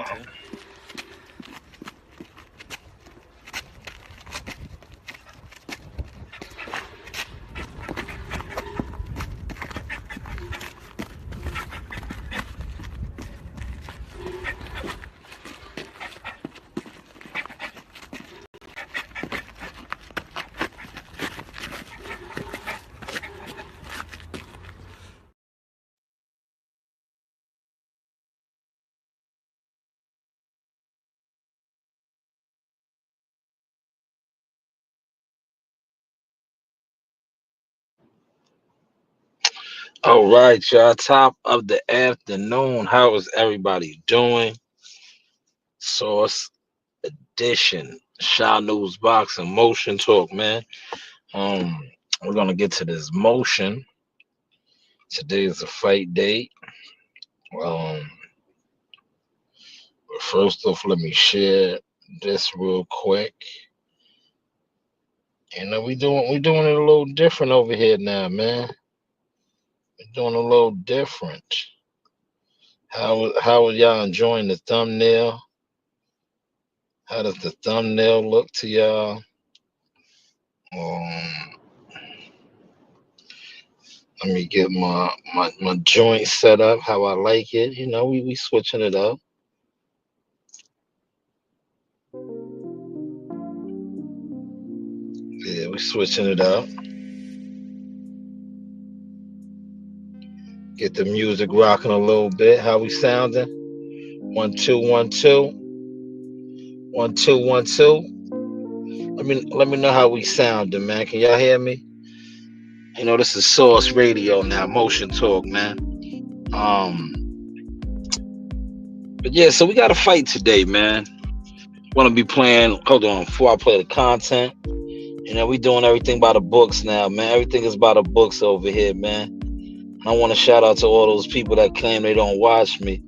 Okay. All right, y'all. Top of the afternoon. How is everybody doing? Source edition. Shanewz boxing motion talk, man. Um, we're gonna get to this motion. Today is a fight date. Um, but first off, let me share this real quick. We doing it a little different over here now, man. We're doing a little different. How are y'all enjoying the thumbnail? How does the thumbnail look to y'all? Um, Let me get my joint set up how I like it. We switching it up. Yeah, we switching it up. Get the music rocking a little bit. How we sounding? 1 2 1 2 1 2 1 2. Let me know how we sounding, man. Can y'all hear me? This is Source Radio now, motion talk, man. But yeah, so we got a fight today, man. Want to be playing? Hold on, before I play the content. We doing everything by the books now, man. Everything is by the books over here, man. And I want to shout out to all those people that claim they don't watch me,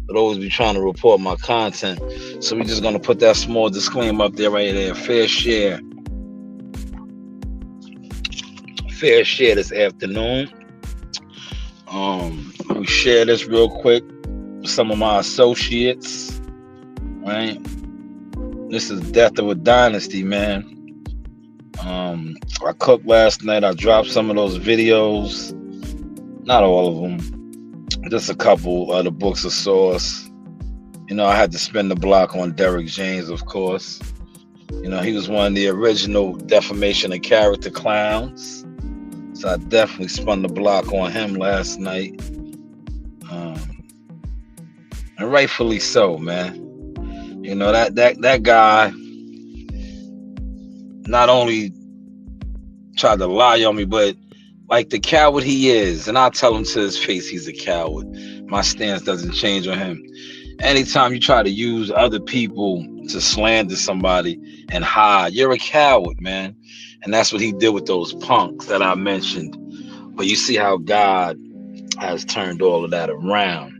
but always be trying to report my content. So we just gonna put that small disclaimer up there, right there. Fair share this afternoon. Let me share this real quick with some of my associates. Right, this is Death of a Dynasty, man. I cooked last night. I dropped some of those videos. Not all of them. Just a couple of the books of Source. I had to spin the block on Derek James, of course. He was one of the original defamation of character clowns. So I definitely spun the block on him last night. And rightfully so, man. That guy not only tried to lie on me, but like the coward he is, and I'll tell him to his face he's a coward. My stance doesn't change on him. Anytime you try to use other people to slander somebody and hide, you're a coward, man. And that's what he did with those punks that I mentioned. But you see how God has turned all of that around.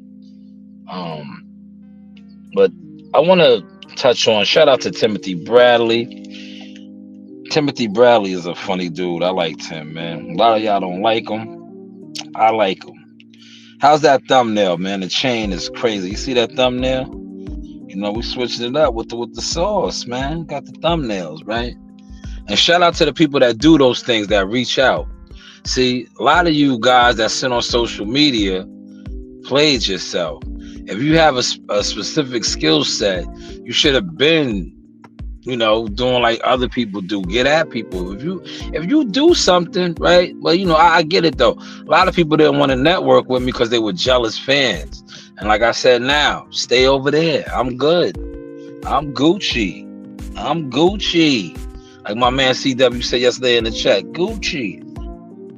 But I want to touch on, shout out to Timothy Bradley. Timothy Bradley is a funny dude. I liked him, man. A lot of y'all don't like him. I like him. How's that thumbnail, man? The chain is crazy. You see that thumbnail? We switching it up with the sauce, man. Got the thumbnails, right? And shout out to the people that do those things, that reach out. See, a lot of you guys that sit on social media played yourself. If you have a specific skill set, you should have been, doing like other people do. Get at people. If you do something, right? Well, I get it though. A lot of people didn't want to network with me because they were jealous fans. And like I said, now stay over there. I'm good. I'm Gucci. Like my man CW said yesterday in the chat, Gucci.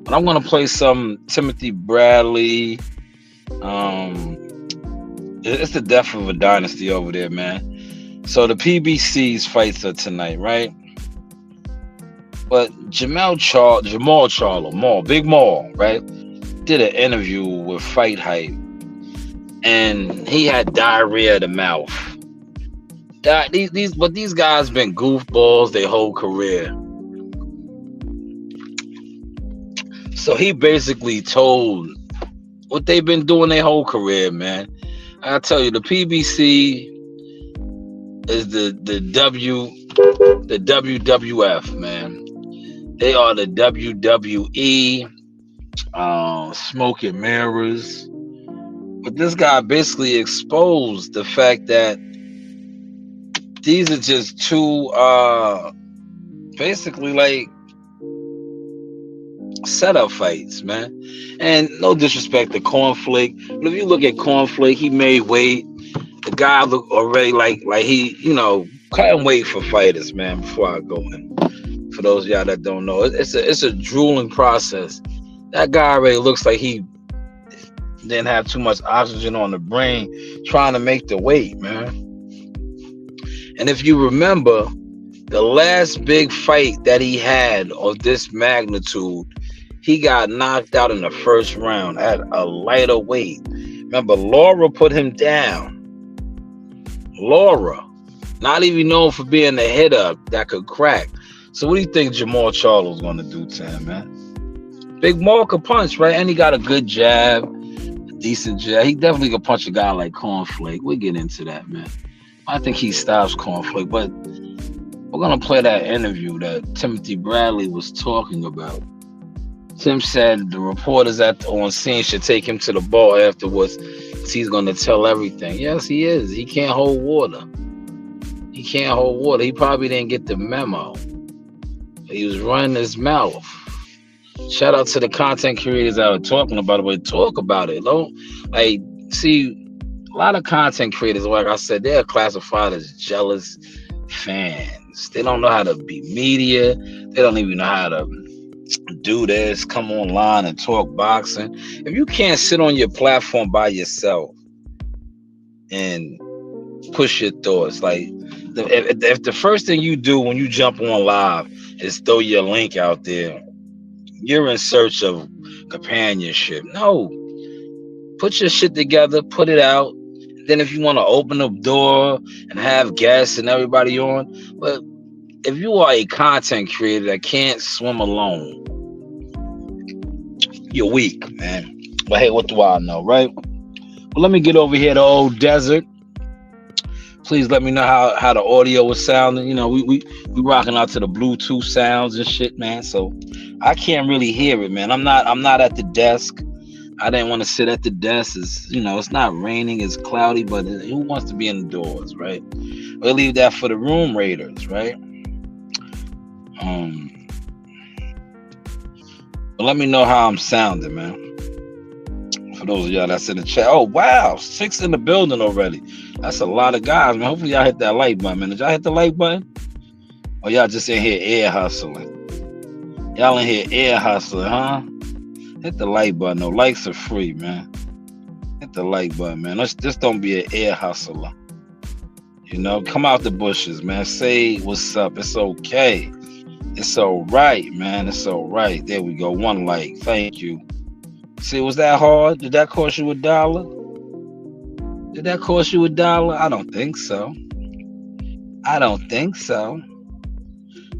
But I'm gonna play some Timothy Bradley. It's the death of a dynasty over there, man. So the PBC's fights are tonight, right? But Jamal Charlo, Big Maul, right? Did an interview with Fight Hype, and he had diarrhea of the mouth. These guys been goofballs their whole career. So he basically told what they've been doing their whole career, man. I tell you, the PBC is the WWF, man. They are the WWE, smoke and mirrors. But this guy basically exposed the fact that these are just two, basically like setup fights, man. And no disrespect to Cornflake, but if you look at Cornflake, he made weight. The guy look already like he, couldn't wait for fighters, man. Before I go in, for those of y'all that don't know, it's a drooling process. That guy already looks like he didn't have too much oxygen on the brain trying to make the weight, man. And if you remember, the last big fight that he had of this magnitude, he got knocked out in the first round at a lighter weight. Remember, Laura put him down. Laura, not even known for being a hitter that could crack. So what do you think Jamal Charlo's going to do to him, man? Big Maul could punch, right? And he got a good jab, a decent jab. He definitely could punch a guy like Cornflake. We'll get into that, man. I think he stops Cornflake, but we're going to play that interview that Timothy Bradley was talking about. Tim said the reporters on scene should take him to the bar afterwards. He's going to tell everything. Yes, he is. He can't hold water. He can't hold water. He probably didn't get the memo. He was running his mouth. Shout out to the content creators that are talking about it, but talk about it. Don't see a lot of content creators, like I said, they're classified as jealous fans. They don't know how to be media. They don't even know how to do this, come online and talk boxing. If you can't sit on your platform by yourself and push your thoughts, like if the first thing you do when you jump on live is throw your link out there, you're in search of companionship. No, put your shit together, put it out. Then if you want to open the door and have guests and everybody on, but if you are a content creator that can't swim alone, you're weak, man. But hey, what do I know, right? Well, let me get over here to Old Desert. Please let me know how the audio was sounding. We rocking out to the Bluetooth sounds and shit, man. So I can't really hear it, man. I'm not at the desk. I didn't want to sit at the desk. It's not raining, it's cloudy, but who wants to be indoors, right? We'll leave that for the room raiders, right? But let me know how I'm sounding, man. For those of y'all that's in the chat. Oh, wow. 6 in the building already. That's a lot of guys, man. Hopefully y'all hit that like button, man. Did y'all hit the like button? Or y'all just in here air hustling? Y'all in here air hustling, huh? Hit the like button. No, likes are free, man. Hit the like button, man. Just don't be an air hustler. Come out the bushes, man. Say what's up. It's okay. It's all right, man. It's all right. There we go. 1 like. Thank you. See, was that hard? Did that cost you $1? Did that cost you $1? I don't think so.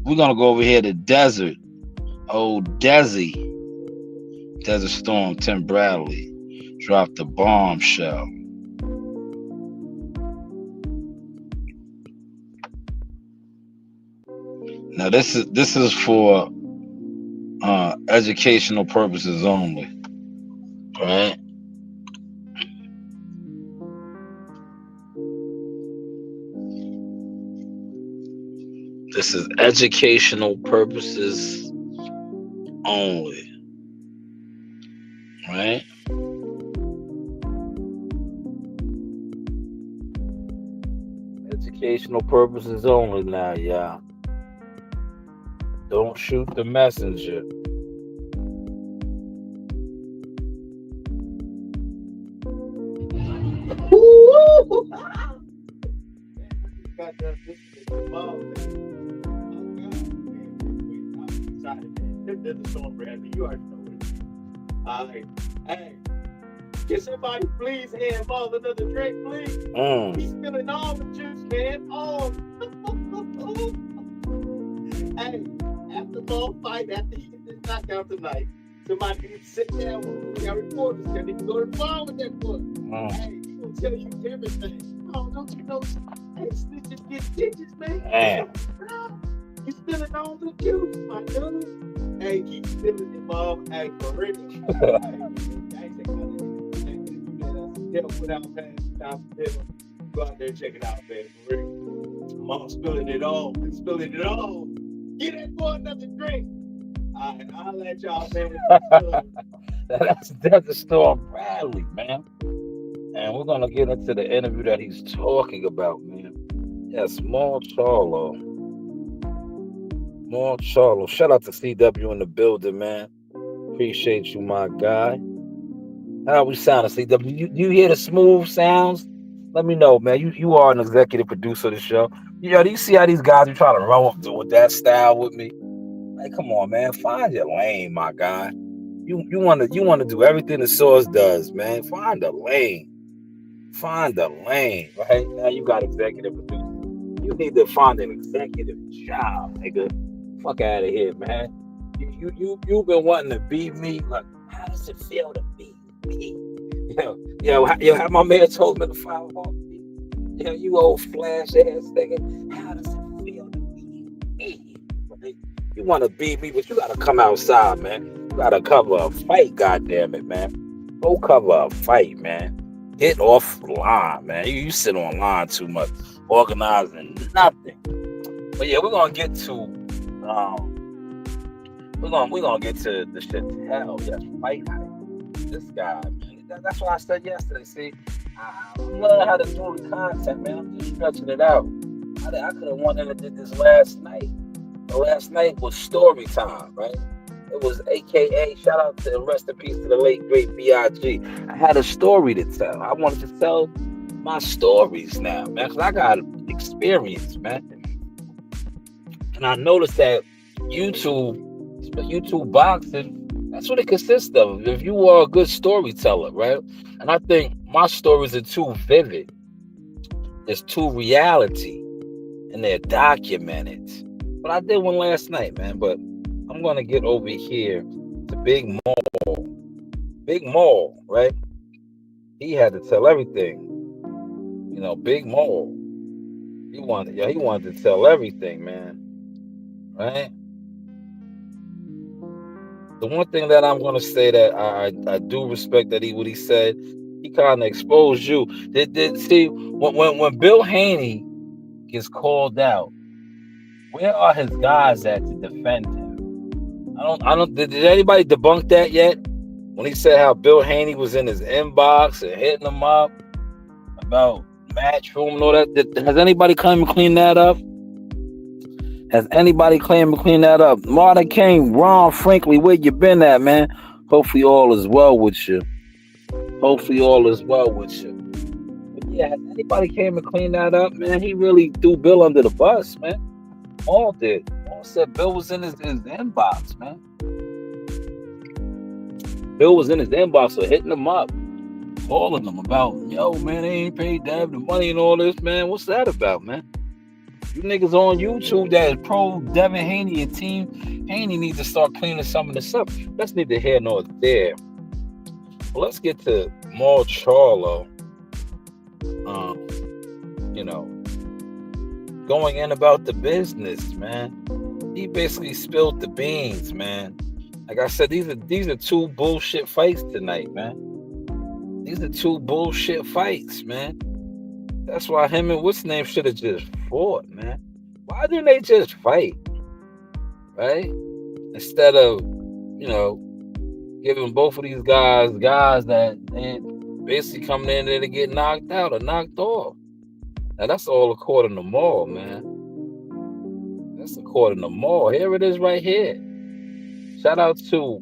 We're going to go over here to Desert. Oh, Desi. Desert Storm, Tim Bradley. Dropped the bombshell. Now this is for educational purposes only, right? This is educational purposes only, right? Educational purposes only now, y'all. Don't shoot the messenger. You already know it. All right. Hey, can somebody please hand Ball another drink, please? He's spilling all the juice, man. Oh. Hey, after Ball fight, after he gets this knockout tonight, somebody needs to sit down with our reporters. They need to go to the bar with that book. Hey, he's gonna tell you everything. Oh, don't you know? Hey, snitches get stitches, man. Damn. You spilling all the juice, my dude. Hey, keep spilling it, mom. Hey, for real. Help without paying time for dinner. Go out there and check it out, man. For real. Mom spilling it all. Spilling it all. Get that boy another drink. All right, I'll let y'all, man. That's the Storm Bradley, man. And we're gonna get into the interview that he's talking about, man. Yes, more Charlo. More Charlo. Shout out to CW in the building, man. Appreciate you, my guy. How we sounding, CW? You hear the smooth sounds? Let me know, man. You are an executive producer of the show. You know, do you see how these guys are trying to run with that style with me? Like, come on, man. Find your lane, my guy. You wanna do everything the Source does, man. Find a lane. Find a lane, right? Now you got executive producer. You need to find an executive job, nigga. Fuck out of here, man. You've been wanting to beat me. Like, how does it feel to beat me? Yo, how my man told me to file off me. Yo, you old flash ass nigga. How does it feel to beat me? Right? You want to beat me, but you gotta come outside, man. You gotta cover a fight, goddammit, man. Go cover a fight, man. Get off the line, man. You sit online too much, organizing nothing. But yeah, we're gonna get to we're gonna get to the shit to hell. Yes, fight hype. This guy, man. That's what I said yesterday. See, I'm learning how to do the content, man. I'm just stretching it out. I could have won and did this last night. The last night was story time, right? It was AKA, shout out to, and rest in peace to the late great B.I.G. I had a story to tell. I wanted to tell my stories now, man, because I got experience, man. And I noticed that YouTube boxing, that's what it consists of. If you are a good storyteller, right? And I think my stories are too vivid. It's too reality. And they're documented. But I did one last night, man. But I'm going to get over here to Big Mall. Big Mall, right? He had to tell everything. You know, Big Mall. He wanted to tell everything, man. Right? The one thing that I'm going to say that I do respect that what he said, he kind of exposed you. See, when Bill Haney gets called out, where are his guys at to defend him? I don't. Did anybody debunk that yet? When he said how Bill Haney was in his inbox and hitting him up about Matchroom and all that. Has anybody come and clean that up? Martin King, Ron Franklin, where you been at, man? Hopefully all is well with you. But yeah, has anybody came and cleaned that up, man? He really threw Bill under the bus, man. All did. All said Bill was in his inbox, man. Bill was in his inbox, so hitting him up, calling him about, yo, man, they ain't paid Dev the money and all this, man. What's that about, man? You niggas on YouTube that is pro Devin Haney and team Haney need to start cleaning some of this up. That's neither here nor there. Well, let's get to more Charlo. Going in about the business, man. He basically spilled the beans, man. Like I said, these are two bullshit fights tonight, man. These are two bullshit fights, man. That's why him and what's name should have just fought, man. Why didn't they just fight? Right? Instead of, giving both of these guys that basically coming in there to get knocked out or knocked off. Now that's all according to Maul, man. That's according to Maul. Here it is right here. Shout out to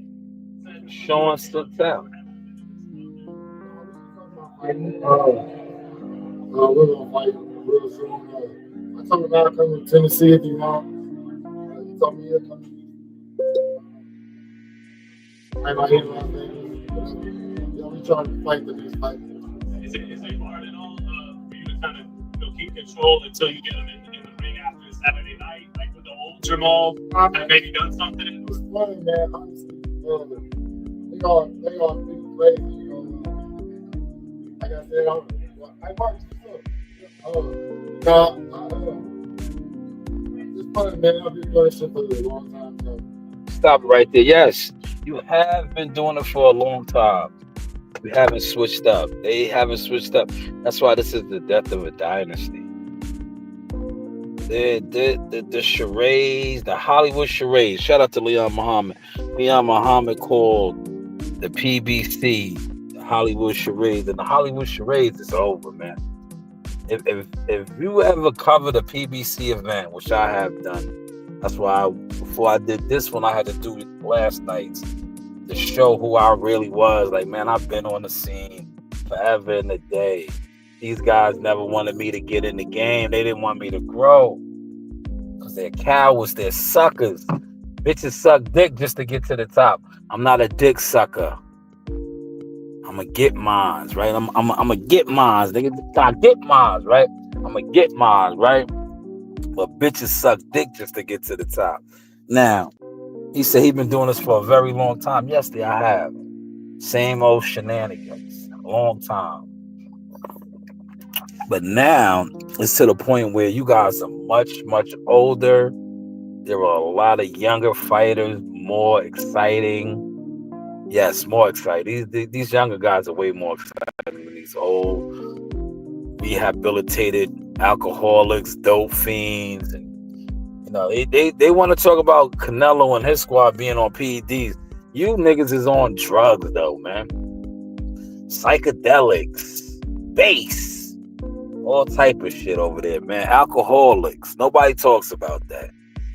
Sean Suttel. We're gonna fight real soon. I told him I come to Tennessee if you want. He told me he'll come. I might hear my thing. We trying to fight the next fight. Is it hard at all for you to kind of keep control until you get them in the ring after Saturday night, like with the old Jamal? Have maybe done something? It's funny, man. Honestly, they all think crazy. Like I said, I watched this up. No, it's funny, man. I've been doing this shit for a long time. So, Stop right there. Yes, you have been doing it for a long time. We haven't switched up. They haven't switched up. That's why this is the death of a dynasty. The charades, the Hollywood charades. Shout out to Leon Muhammad. Leon Muhammad called the PBC the Hollywood charades, and the Hollywood charades is over, man. If you ever covered a PBC event, which I have done, that's why before I did this one, I had to do it last night to show who I really was. Like, man, I've been on the scene forever and a day. These guys never wanted me to get in the game. They didn't want me to grow because they're cowards. They're suckers. Bitches suck dick just to get to the top. I'm not a dick sucker. I'm going to get mines, right? I'm going to get mines. Nigga, I get mines, right? I'm going to get mines, right? But bitches suck dick just to get to the top. Now, he said he's been doing this for a very long time. Yes, I have. Same old shenanigans. A long time. But now, it's to the point where you guys are much, much older. There are a lot of younger fighters, more exciting. Yes, more exciting. These younger guys are way more exciting than these old, rehabilitated alcoholics, dope fiends, and they want to talk about Canelo and his squad being on PEDs. You niggas is on drugs though, man. Psychedelics, bass, all type of shit over there, man. Alcoholics. Nobody talks about that.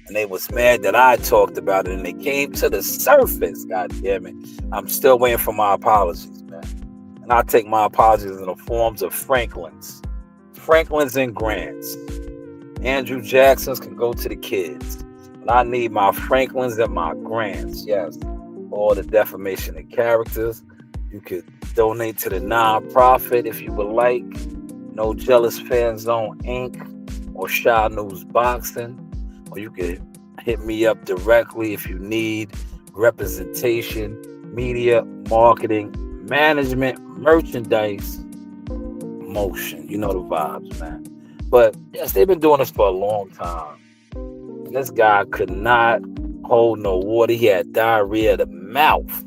And they was mad that I talked about it, and they came to the surface. God damn it. I'm still waiting for my apologies, man. And I take my apologies in the forms of Franklin's and Grants. Andrew Jackson's can go to the kids. But I need my Franklins and my Grants. Yes. All the defamation of characters. You could donate to the non-profit if you would like. No Jealous Fan Zone Inc. or Shanewz Boxing. Or you could hit me up directly if you need representation, media, marketing, management, merchandise, motion. You know the vibes, man. But yes, they've been doing this for a long time. And this guy could not hold no water. He had diarrhea of the mouth.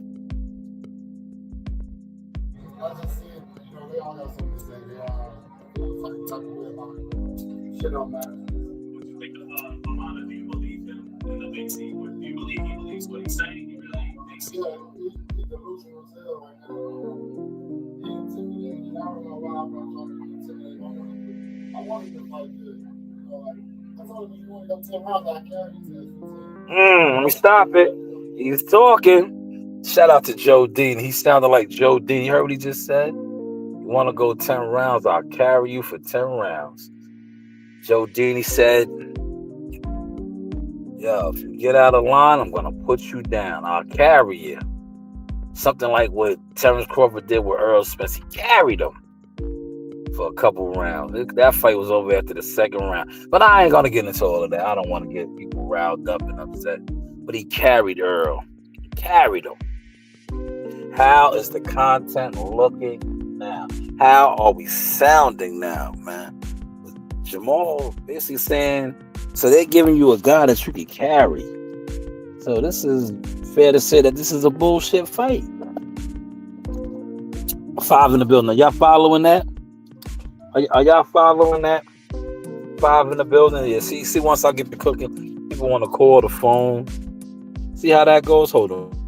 I just see it, they all got something to say. They all fucking talking way about it. Shit don't matter. What you think of Amanda? Do you believe him in the big scene? Do you believe he believes what he's saying? He really thinks Yeah, he's delusional as hell right now. He's intimidating. I don't know why I'm not trying to be intimidated. I want him to fight good. I told him you want to go 10 rounds, I carry you. Let me stop it. He's talking. Shout out to Joe Dean. He sounded like Joe Dean. You heard what he just said? You want to go 10 rounds? I'll carry you for 10 rounds. Joe Dean, he said, yo, if you get out of line, I'm going to put you down. I'll carry you. Something like what Terrence Crawford did with Earl Spence. He carried him for a couple rounds. That fight was over after the second round. But I ain't going to get into all of that. I don't want to get people riled up and upset. But he carried Earl. He carried him. How is the content looking now? How are we sounding now, man? Jamal basically saying, so they're giving you a guy that you can carry. So this is fair to say that this is a bullshit fight. 5 in the building. Are y'all following that? Are y'all following that? 5 in the building. Yeah. See, once I get to cooking, people want to call the phone. See how that goes? Hold on.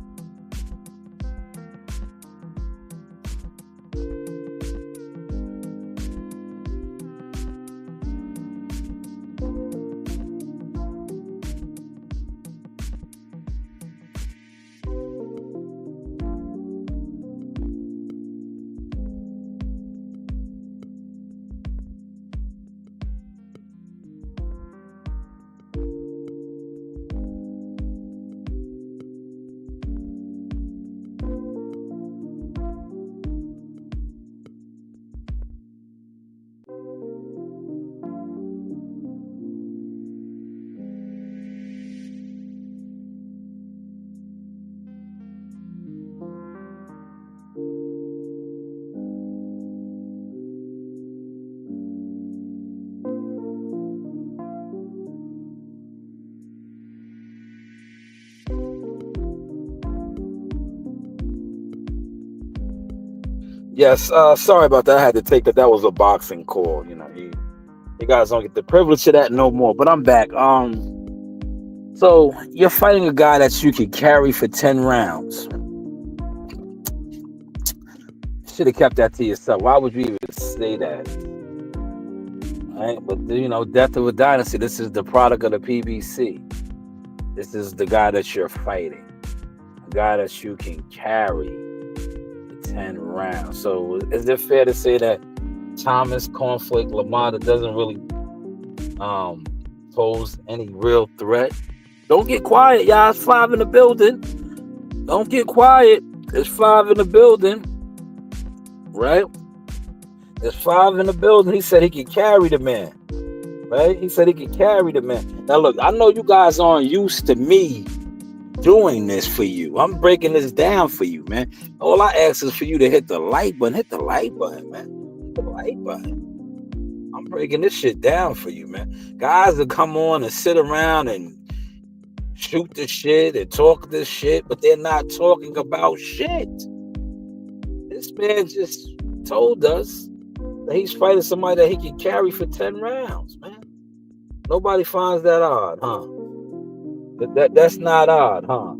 Yes, sorry about that. I had to take that. That was a boxing call. You know, you guys don't get the privilege of that no more. But I'm back. So you're fighting a guy that you can carry for 10 rounds. Should have kept that to yourself. Why would you even say that? Right? But you know, death of a dynasty. This is the product of the PBC. This is the guy that you're fighting, a guy that you can carry for 10 rounds. So is it fair to say that Thomas Conflict Lamada doesn't really pose any real threat? Don't get quiet, y'all. It's 5 in the building. Don't get quiet. There's 5 in the building. Right? There's 5 in the building. He said he could carry the man. Right? He said he could carry the man. Now look, I know you guys aren't used to me doing this for you. I'm breaking this down for you, man. All I ask is for you to hit the like button. Hit the like button, man. Hit the like button. I'm breaking this shit down for you, man. Guys that come on and sit around and shoot the shit and talk this shit, but they're not talking about shit. This man just told us that he's fighting somebody that he can carry for 10 rounds, man. Nobody finds that odd, huh? That's not odd, huh?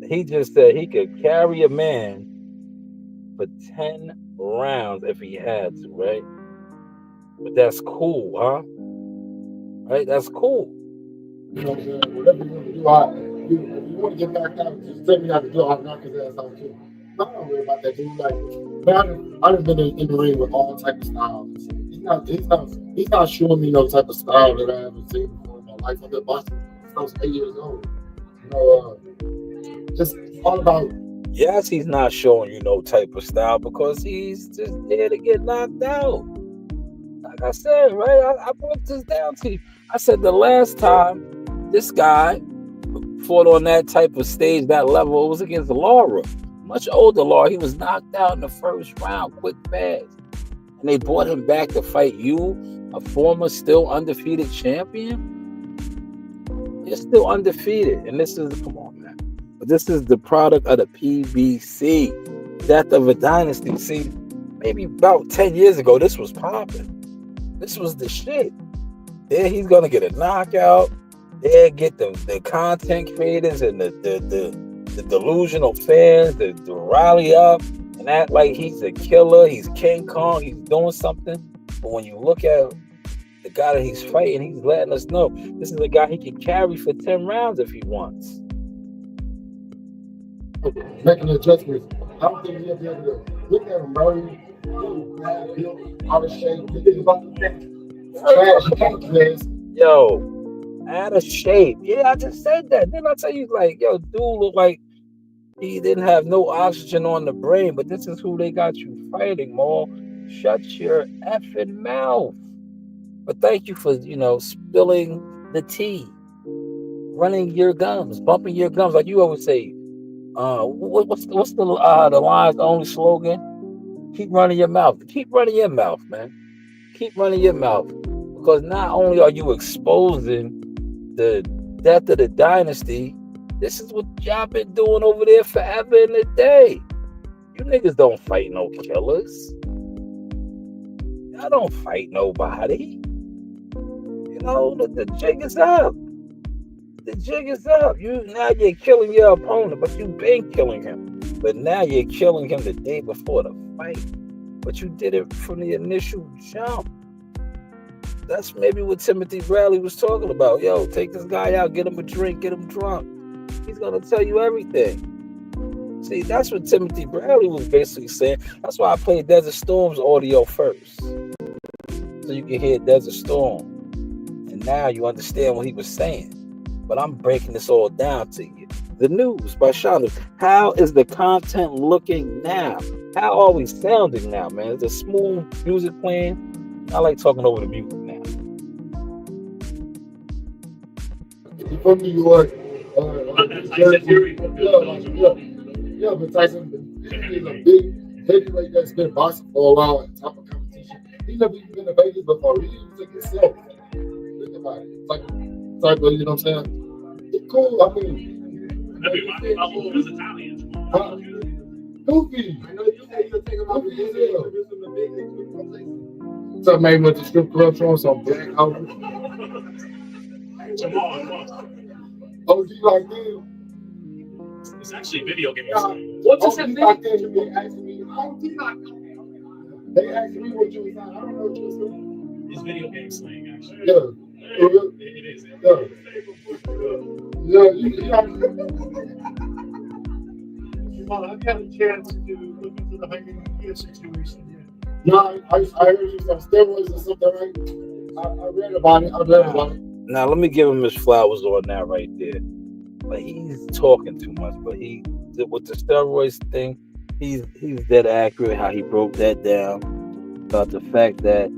He just said he could carry a man for 10 rounds if he had to, right? But that's cool, huh? Right? That's cool. You know what I'm saying? Whatever you want to do, if you want to get knocked out, just tell me how to do it. I'll knock his ass out too. I don't worry about that dude. Like, man, I've been in the ring with all type of styles. He's not showing me no type of style that I haven't seen before in my life. I've been boxing since I was 8 years old. You know, just all about. Yes, he's not showing you no type of style because he's just there to get knocked out. Like I said, right? I broke this down to you. I said the last time this guy fought on that type of stage, that level, it was against Laura. Much older Laura. He was knocked out in the first round, quick fast. And they brought him back to fight you, a former still undefeated champion. You're still undefeated. And this is, come on, man. But this is the product of the PBC. Death of a Dynasty. See, maybe about 10 years ago, this was popping. This was the shit. There he's going to get a knockout. There get the content creators and the delusional fans to rally up and act like he's a killer, he's King Kong, he's doing something. But when you look at the guy that he's fighting, he's letting us know this is a guy he can carry for 10 rounds if he wants. Making adjustments. I don't think he'll be able to look at him, bro. He's bad built, out of shape. He's about to Yo, out of shape. Yeah, I just said that. Didn't I tell you, like, yo, dude looked like he didn't have no oxygen on the brain, but this is who they got you fighting, Maul. Shut your effing mouth. But thank you for, spilling the tea, running your gums, bumping your gums, like you always say. What's the line's only slogan? Keep running your mouth. Keep running your mouth, man. Keep running your mouth. Because not only are you exposing the death of the dynasty, this is what y'all been doing over there forever and a day. You niggas don't fight no killers. Y'all don't fight nobody. The jig is up. The jig is up. Now you're killing your opponent, but you've been killing him. But now you're killing him the day before the fight. But you did it from the initial jump. That's maybe what Timothy Bradley was talking about. Yo, take this guy out, get him a drink, get him drunk. He's going to tell you everything. See, that's what Timothy Bradley was basically saying. That's why I played Desert Storm's audio first. So you can hear Desert Storm. And now you understand what he was saying. But I'm breaking this all down to you. The news by Shanewz. How is the content looking now? How are we sounding now, man? Is there smooth music playing? I like talking over the music now. He's from New York. Yeah, but Tyson is a big heavyweight that's been boxing for a while at top of competition. He never even been to Vegas before. He even took himself. Think about it. It's like, you know what I'm saying? It's cool. I mean, Italian. Goofy. I know you say you'll take him out to dinner and do some big things. So maybe with the strip club showing some black outfit. Jamal. OG like this. It's actually video games. What's OG the thing? like this. They asking me. They asking me what you was saying. I don't know what you was saying. It's video game slang, actually. Yeah. It is. Jamal, have you had a chance to look into the Heineken situation yet? No, I heard you some steroids or something, right? I read about it. Now let me give him his flowers on that right there. But he's talking too much. But he with the steroids thing, he's dead accurate how he broke that down about the fact that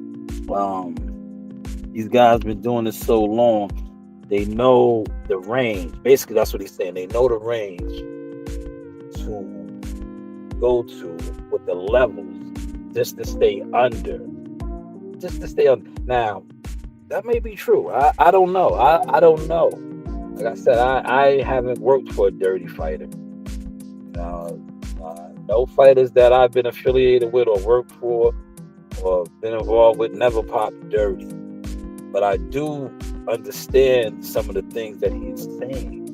these guys been doing this so long, they know the range. Basically, that's what he's saying. They know the range to go to with the levels just to stay under. Now, that may be true. I don't know. I don't know. Like I said, I haven't worked for a dirty fighter. No fighters that I've been affiliated with or worked for or been involved with never popped dirty. But I do understand some of the things that he's saying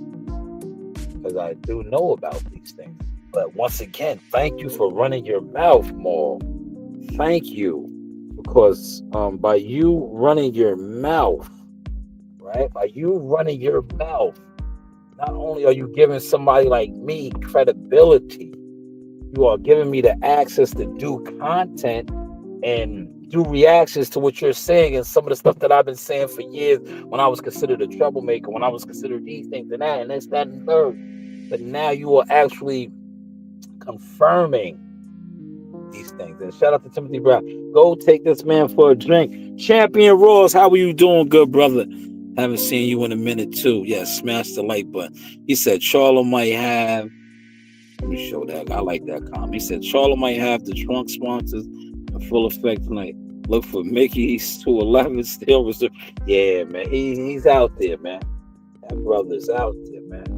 because I do know about these things. But once again, thank you for running your mouth more. Thank you. Because by you running your mouth, right? By you running your mouth, not only are you giving somebody like me credibility, you are giving me the access to do content and do reactions to what you're saying and some of the stuff that I've been saying for years when I was considered a troublemaker, when I was considered these things and that and this, that, and third. But now you are actually confirming these things. And shout out to Timothy Brown. Go take this man for a drink. Champion Ross, how are you doing, good brother? Haven't seen you in a minute too. Yes, smash the like button. He said Charlo might have. Let me show that. I like that comment. He said Charlo might have the trunk sponsors in full effect tonight. Look for Mickey's 211 still reserved. Yeah, man. He's out there, man. That brother's out there, man.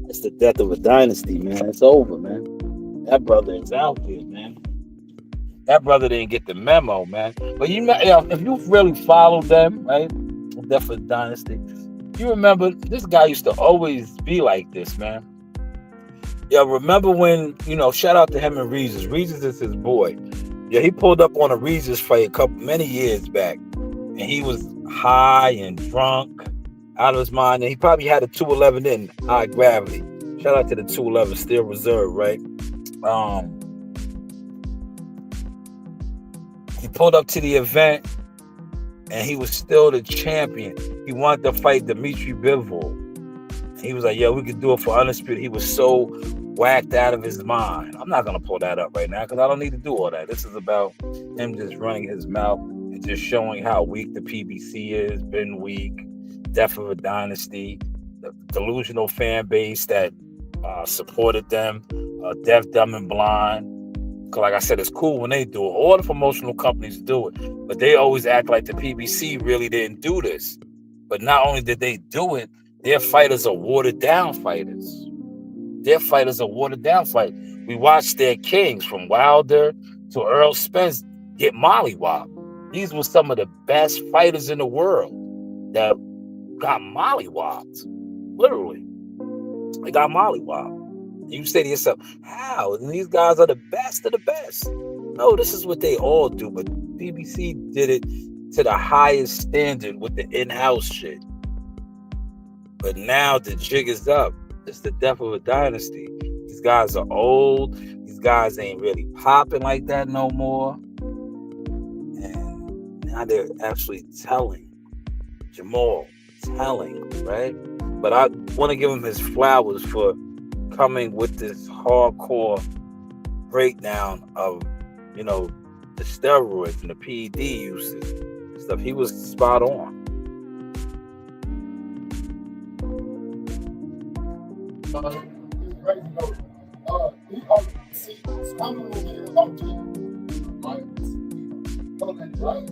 It's the death of a dynasty, man. It's over, man. That brother is out there, man. That brother didn't get the memo, man. But you know, if you've really followed them, right? Death of Dynasty. You remember this guy used to always be like this, man. Yeah, remember when, shout out to him and Regis. Regis is his boy. Yeah, he pulled up on a Regis fight many years back. And he was high and drunk, out of his mind. And he probably had a 211 in high gravity. Shout out to the 211, still reserved, right? He pulled up to the event and he was still the champion. He wanted to fight Dimitri Bivol. He was like, we could do it for Undisputed. He was so whacked out of his mind. I'm not going to pull that up right now because I don't need to do all that. This is about him just running his mouth and just showing how weak the PBC is, been weak, death of a dynasty, the delusional fan base that supported them, deaf, dumb, and blind. Like I said, it's cool when they do it. All the promotional companies do it, but they always act like the PBC really didn't do this. But not only did they do it, their fighters are watered down fighters. Their fighters are watered down fighters. We watched their kings from Wilder to Earl Spence get mollywopped. These were some of the best fighters in the world that got mollywopped. Literally. They got mollywopped. You say to yourself, how? And these guys are the best of the best. No, this is what they all do. But BBC did it to the highest standard with the in-house shit. But now the jig is up. It's the death of a dynasty. These guys are old. These guys ain't really popping like that no more. And now they're actually telling. Jamal, telling, right? But I want to give him his flowers for coming with this hardcore breakdown of, the steroids and the PED usage and stuff. He was spot on. It's crazy though. See, I'm gonna get OG. Right? Right?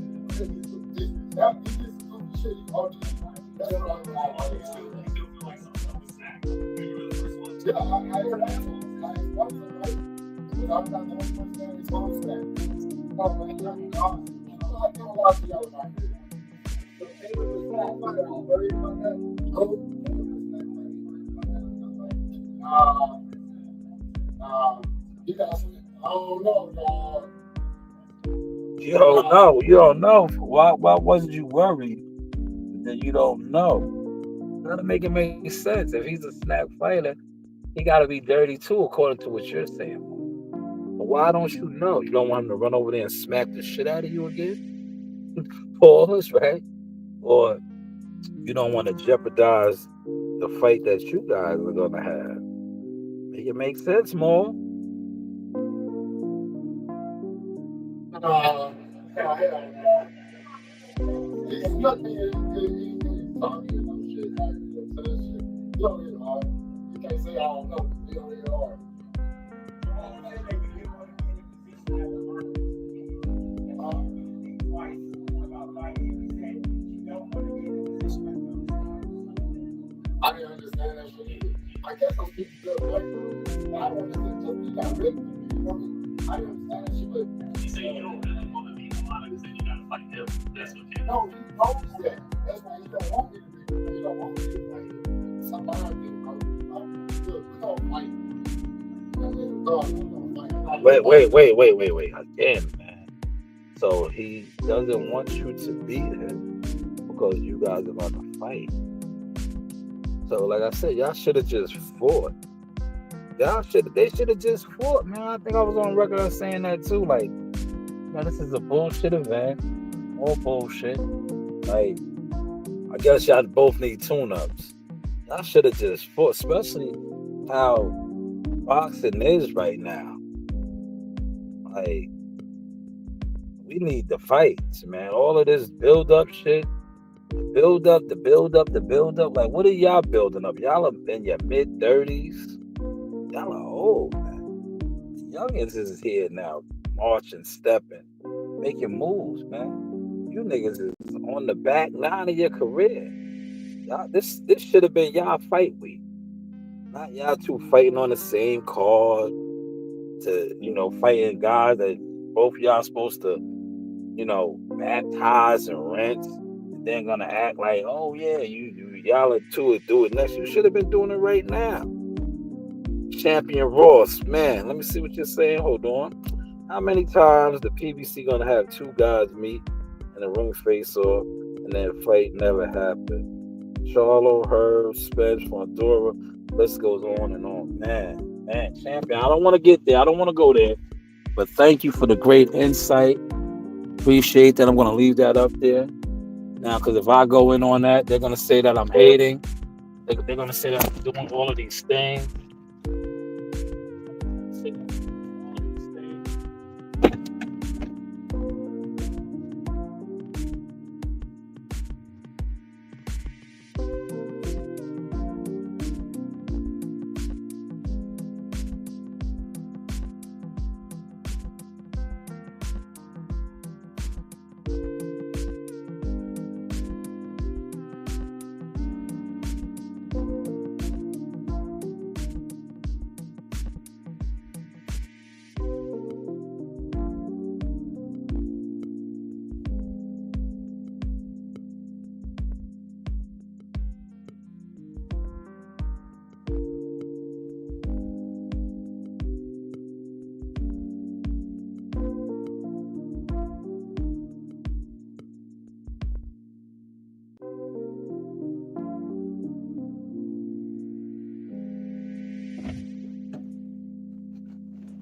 That is shit, OG. That's what I'm like. Yeah, I heard that. What's the right? Because I'm not the only person that is supposed to stand. No, man, you're not. You know, I know a lot of y'all about this. So, Caleb is not worried about that. Oh, you guys, I don't know, dog. You don't know. Why wasn't you worried that you don't know? You gotta make it make sense. If he's a snap fighter, he gotta be dirty too, according to what you're saying. But why don't you know? You don't want him to run over there and smack the shit out of you again? Pause, right? Or you don't want to jeopardize the fight that you guys are gonna have. Make it make sense more. Hell, it's nothing in talking no shit. Like, you know, shit. You don't hit hard. You can't say I don't know. You don't hit hard. I didn't understand that shit either. I guess those people feel like I don't understand just be direct. You know what I mean? I didn't understand that shit, but You say you don't really want to be a lot of you gotta fight him. That's okay. no, he knows that. That's why he don't want me to be. He don't want me to fight somebody else. Look, we don't fight. Wait. Again, man. So he doesn't want you to beat him because you guys are about to fight. So, like I said, y'all should have just fought. They should have just fought, man. I think I was on record as saying that too. Like, man, this is a bullshit event. More bullshit. Like, I guess y'all both need tune-ups. Y'all should have just fought, especially how boxing is right now. Like, we need the fights, man. All of this build-up shit. Build up. Like, what are y'all building up? Y'all are in your mid-30s. Y'all are old, man. The youngins is here now, marching, stepping, making moves, man. You niggas is on the back nine of your career. Y'all, this should have been y'all fight week. Not y'all two fighting on the same card to, fighting guys that both y'all supposed to, baptize and rinse. They're gonna act like, oh yeah, y'all are to do it next. You should have been doing it right now. Champion Ross, man, let me see what you're saying. Hold on. How many times the PBC gonna have two guys meet in a ring face off and then fight never happened? Charlo, Herb, Spence, Fondora, list goes on and on. Man, champion. I don't want to get there. I don't want to go there. But thank you for the great insight. Appreciate that. I'm gonna leave that up there. Now, because if I go in on that, they're going to say that I'm hating. They're going to say that I'm doing all of these things.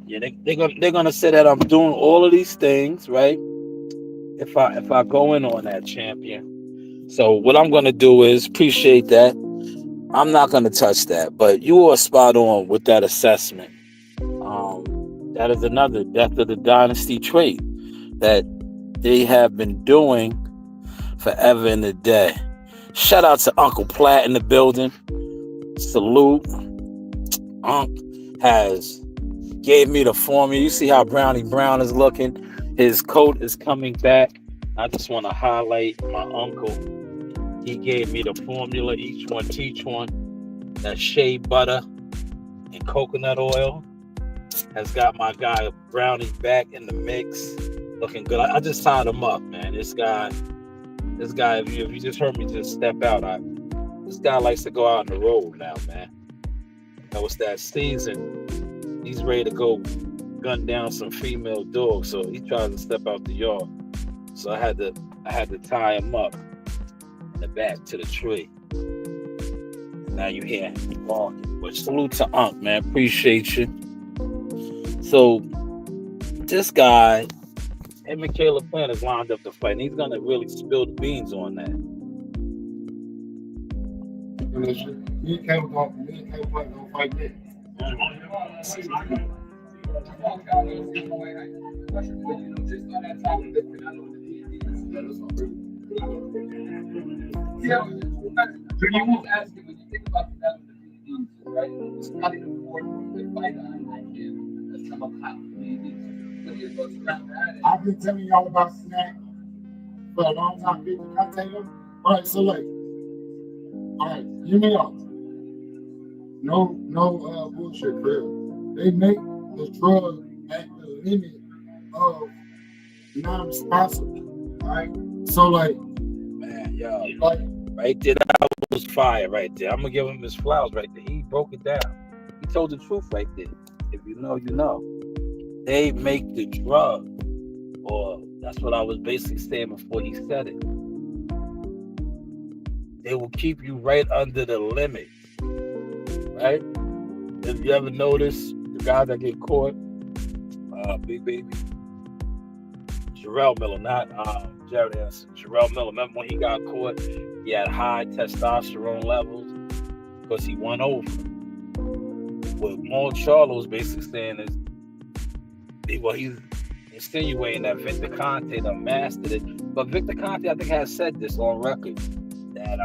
Yeah, they're gonna say that I'm doing all of these things, right? If I go in on that, champion. So what I'm gonna do is appreciate that. I'm not gonna touch that, but you are spot on with that assessment. That is another death of the dynasty trait that they have been doing forever in the day. Shout out to Uncle Platt in the building. Salute. Unc has gave me the formula. You see how Brownie Brown is looking. His coat is coming back. I just want to highlight my uncle. He gave me the formula. Each one teach one. That's shea butter and coconut oil. has got my guy Brownie back in the mix, looking good. I just signed him up, man. This guy. If you just heard me just step out, this guy likes to go out on the road now, man. That was that season. He's ready to go gun down some female dogs, so he tries to step out the yard. So I had to tie him up in the back to the tree. Now you hear him walking. But salute to Unc, man. Appreciate you. So this guy, him and Caleb Plant is lined up to fight, and he's gonna really spill the beans on that. Me and Caleb gonna fight next. Yeah, you was asking when you think about the battle of the PEDs, right? It's probably the fourth fighter unlike him that's come up hot with PEDs. What are your thoughts around that? I've been telling y'all about Snack for a long time. People contact them. All right, so like, all right, hear me out. No bullshit, real. They make the drug at the limit of non-responsible, right? So like, Man, yo, like right there, that was fire right there. I'm gonna give him his flowers right there. He broke it down. He told the truth right there. If you know, you know. They make the drug, or that's what I was basically saying before he said it. They will keep you right under the limit, right? If you ever notice the guys that get caught, Big Baby, Jarrell Miller, not Jared Anderson, Jarrell Miller. Remember when he got caught? He had high testosterone levels because he went over. What Maul Charlo is basically saying is, well, he's insinuating that Victor Conte done mastered it. But Victor Conte, I think, has said this on record, that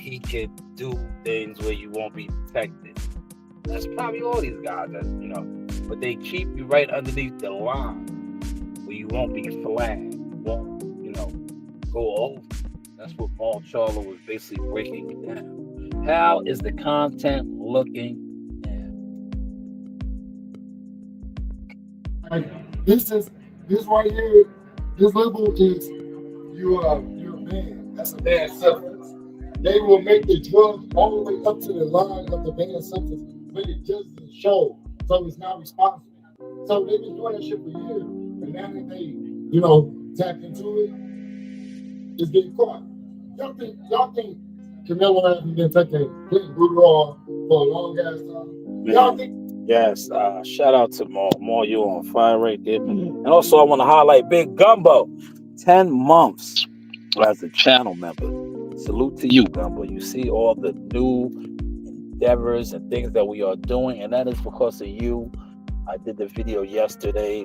he can do things where you won't be detected. That's probably all these guys, that, you know. But they keep you right underneath the line where you won't be flagged, you won't, you know, go over. That's what Maul Charlo was basically breaking it down. How is the content looking? this right here, this label is you're a man. That's a bad substance. They will make the drug all the way up to the line of the banned substance, but it doesn't show, so it's not responsible. So they've been doing that shit for years, and now that they, you know, tap into it, it's getting caught. Y'all think Canelo hasn't been taking clean Buddha for a long ass time? Y'all think? Yes, shout out to Maul, you on fire right there. And also I want to highlight Big Gumbo, 10 months as a channel member. Salute to you, Gumbo. You see all the new endeavors and things that we are doing, and that is because of you. I did the video yesterday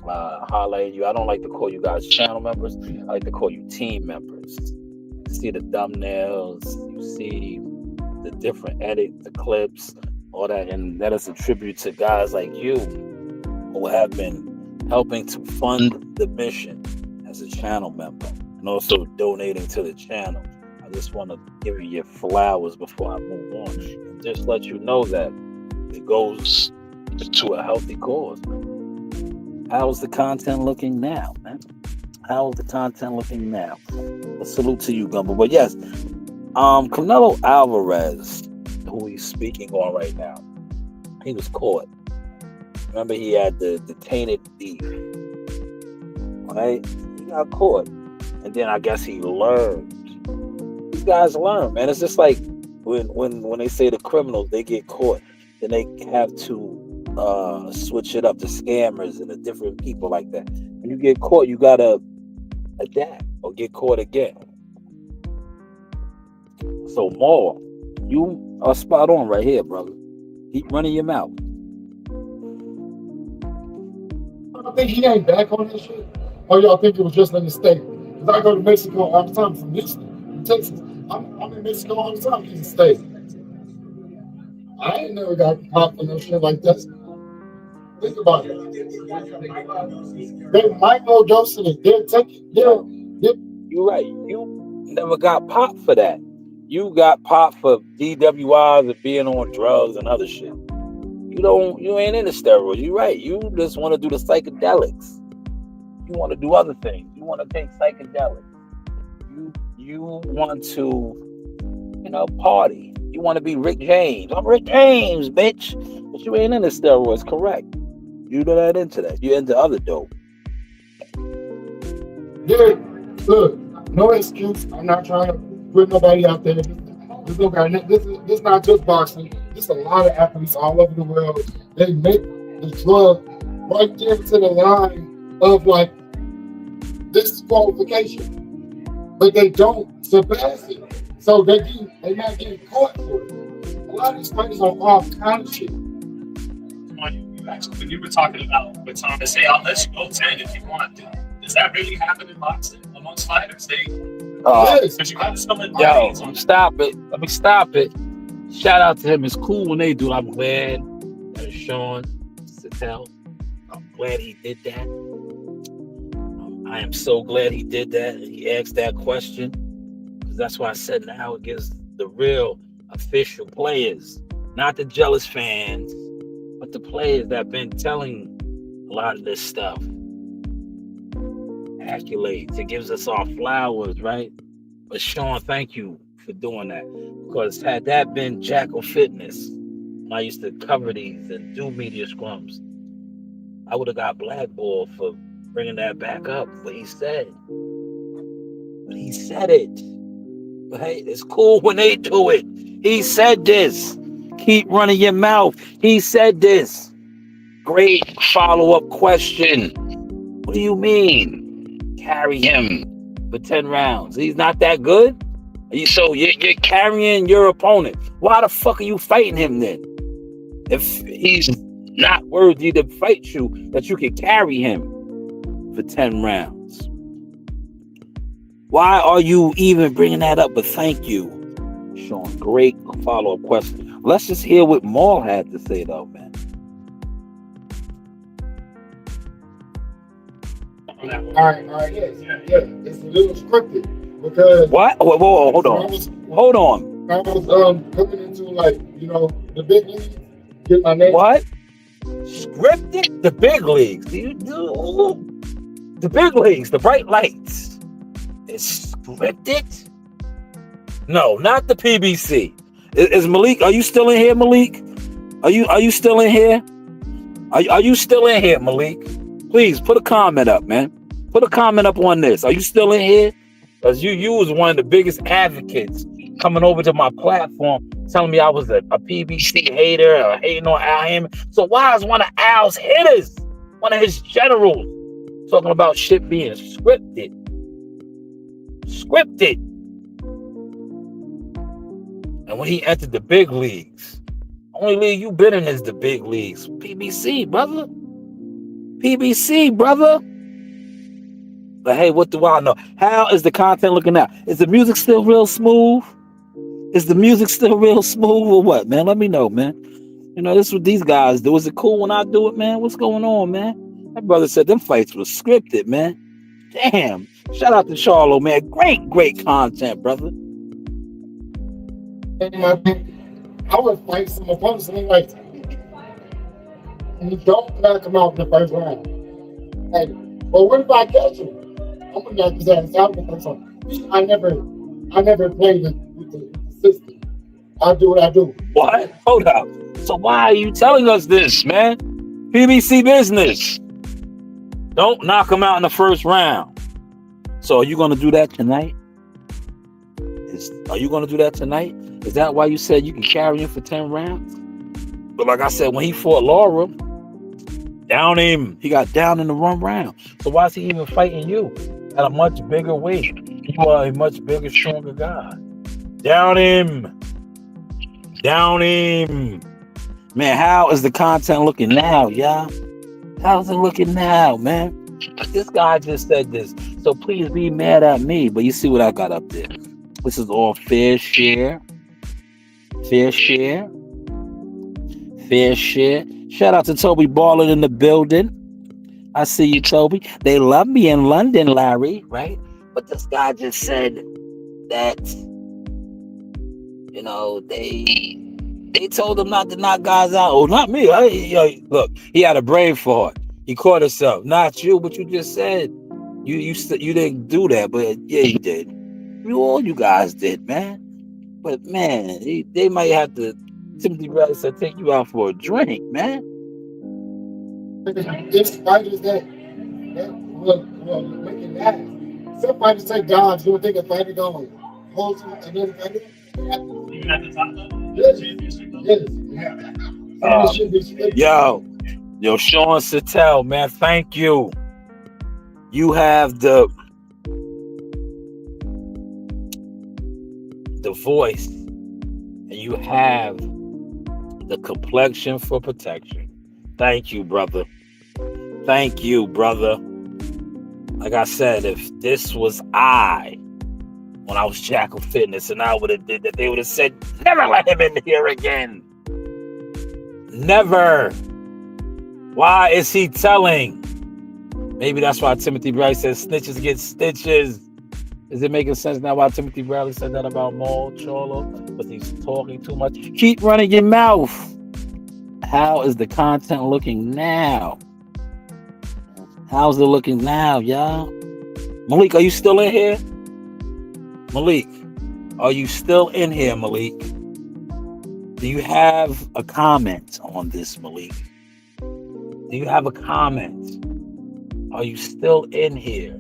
highlighting you. I don't like to call you guys channel members. I like to call you team members. You see the thumbnails, you see the different edits, the clips, all that, and that is a tribute to guys like you who have been helping to fund the mission as a channel member and also donating to the channel. I just want to give you your flowers before I move on and just let you know that it goes to a healthy cause. How's the content looking now, man? How's the content looking now? A salute to you, Gumbo. But yes, Canelo Alvarez, who he's speaking on right now, he was caught. Remember, he had the tainted beef, right? He got caught, and then I guess he learned. These guys learn, man. It's just like when they say the criminals, they get caught, then they have to switch it up to scammers and the different people like that. When you get caught, you gotta adapt or get caught again. So Maul, you are spot on right here, brother. Keep running your mouth. I think he ain't back on this shit. Or y'all think it was just in the state? Because I go to Mexico all the time from Houston, from Texas. I'm in Mexico all the time in the state. I ain't never got caught for no shit like that. Think about it. They microdosing it. They're taking. You're right. You never got popped for that. You got popped for DWIs and being on drugs and other shit. You ain't into steroids. You're right. You just want to do the psychedelics. You want to do other things. You want to take psychedelics. You want to, party. You want to be Rick James. I'm Rick James, bitch. But you ain't into steroids, correct? You're not into that. You're into other dope. Yeah, look, no excuse. I'm not trying to put nobody out there. This not just boxing. There's a lot of athletes all over the world. They make the drug right there to the line of like disqualification, but they don't surpass it. So they're not getting caught for it. A lot of these fighters are all kind of shit. When you were talking about with Thomas, hey, I'll let you go 10 if you want to. Does that really happen in boxing amongst fighters? Because you got some yo, stop it. Let me stop it. Shout out to him. It's cool when they do it. I'm glad that Sean Sattel. I'm glad he did that. I am so glad he did that. He asked that question. Because that's why I said now it gives the real official players, not the jealous fans, but the players that have been telling a lot of this stuff. Accolades. It gives us our flowers, right? But Sean, thank you for doing that. Because had that been Jackal Fitness, when I used to cover these and do media scrums, I would have got blackballed for bringing that back up. But he said it. But hey, it's cool when they do it. He said this. Keep running your mouth. He said this. Great follow-up question. What do you mean? Carry him for 10 rounds. He's not that good? So you're carrying your opponent. Why the fuck are you fighting him then? If he's not worthy to fight you, that you can carry him for 10 rounds. Why are you even bringing that up? But thank you, Sean. Great follow-up question. Let's just hear what Maul had to say, though, man. All right, yes. It's a little scripted because what? Whoa, hold on. I was looking into the big leagues, get my name. What? Scripted? The big leagues. The big leagues, the bright lights. It's scripted? No, not the PBC. Is Malik? Are you still in here, Malik? Are you still in here? Are you still in here, Malik? Please put a comment up, man. Put a comment up on this. Are you still in here? Because you was one of the biggest advocates coming over to my platform telling me I was a PBC hater or hating on Al Hammond. So why is one of Al's hitters, one of his generals, talking about shit being scripted? And when he entered the big leagues, only league you been in is the big leagues. PBC, brother. But hey, what do I know? How is the content looking now? Is the music still real smooth? Or what, man? Let me know, man. This is what these guys do. Is it cool when I do it, man? What's going on, man? That brother said them fights were scripted, man. Damn. Shout out to Charlo, man. Great content, brother. I would fight some opponents and like, you don't knock him out in the first round. Like, but what if I catch him? I'm gonna knock his ass out in the first round. I never played with the system. I do what I do. What? Hold up. So why are you telling us this, man? PBC business. Don't knock him out in the first round. So are you gonna do that tonight? Are you gonna do that tonight? Is that why you said you can carry him for 10 rounds? But like I said, when he fought Laura, he got down in the 1 round. So why is he even fighting you at a much bigger weight? You are a much bigger, stronger guy. Down him. Man, how is the content looking now, y'all? How's it looking now, man? This guy just said this. So please be mad at me. But you see what I got up there. This is all fair share. Shout out to Toby Ballin in the building. I see you, Toby. They love me in London, Larry, right? But this guy just said that, They told him not to knock guys out. Oh, not me. Look, he had a brain fart. He caught himself. Not you, but you just said you didn't do that, but yeah, you did. All you guys did, man. But man, they might have to. Timothy Bradley said, take you out for a drink, man. It's fighters that will make it last. Some fighters take dodge. You don't think a fighter going to hold you another fighter? Even at the top level? Yes. Championship level? Yes. Yo, Sean Sattel, man, thank you. You have the voice, and you have the complexion for protection. Thank you, brother. Thank you, brother. Like I said, if this was when I was Jackal Fitness, and I would have did that, they would have said, never let him in here again. Never. Why is he telling? Maybe that's why Timothy Bradley says snitches get stitches. Is it making sense now why Timothy Bradley said that about Maul Charlo? Because he's talking too much. Keep running your mouth. How is the content looking now? How's it looking now, y'all? Malik, are you still in here? Malik, are you still in here, Malik? Do you have a comment on this, Malik? Do you have a comment? Are you still in here?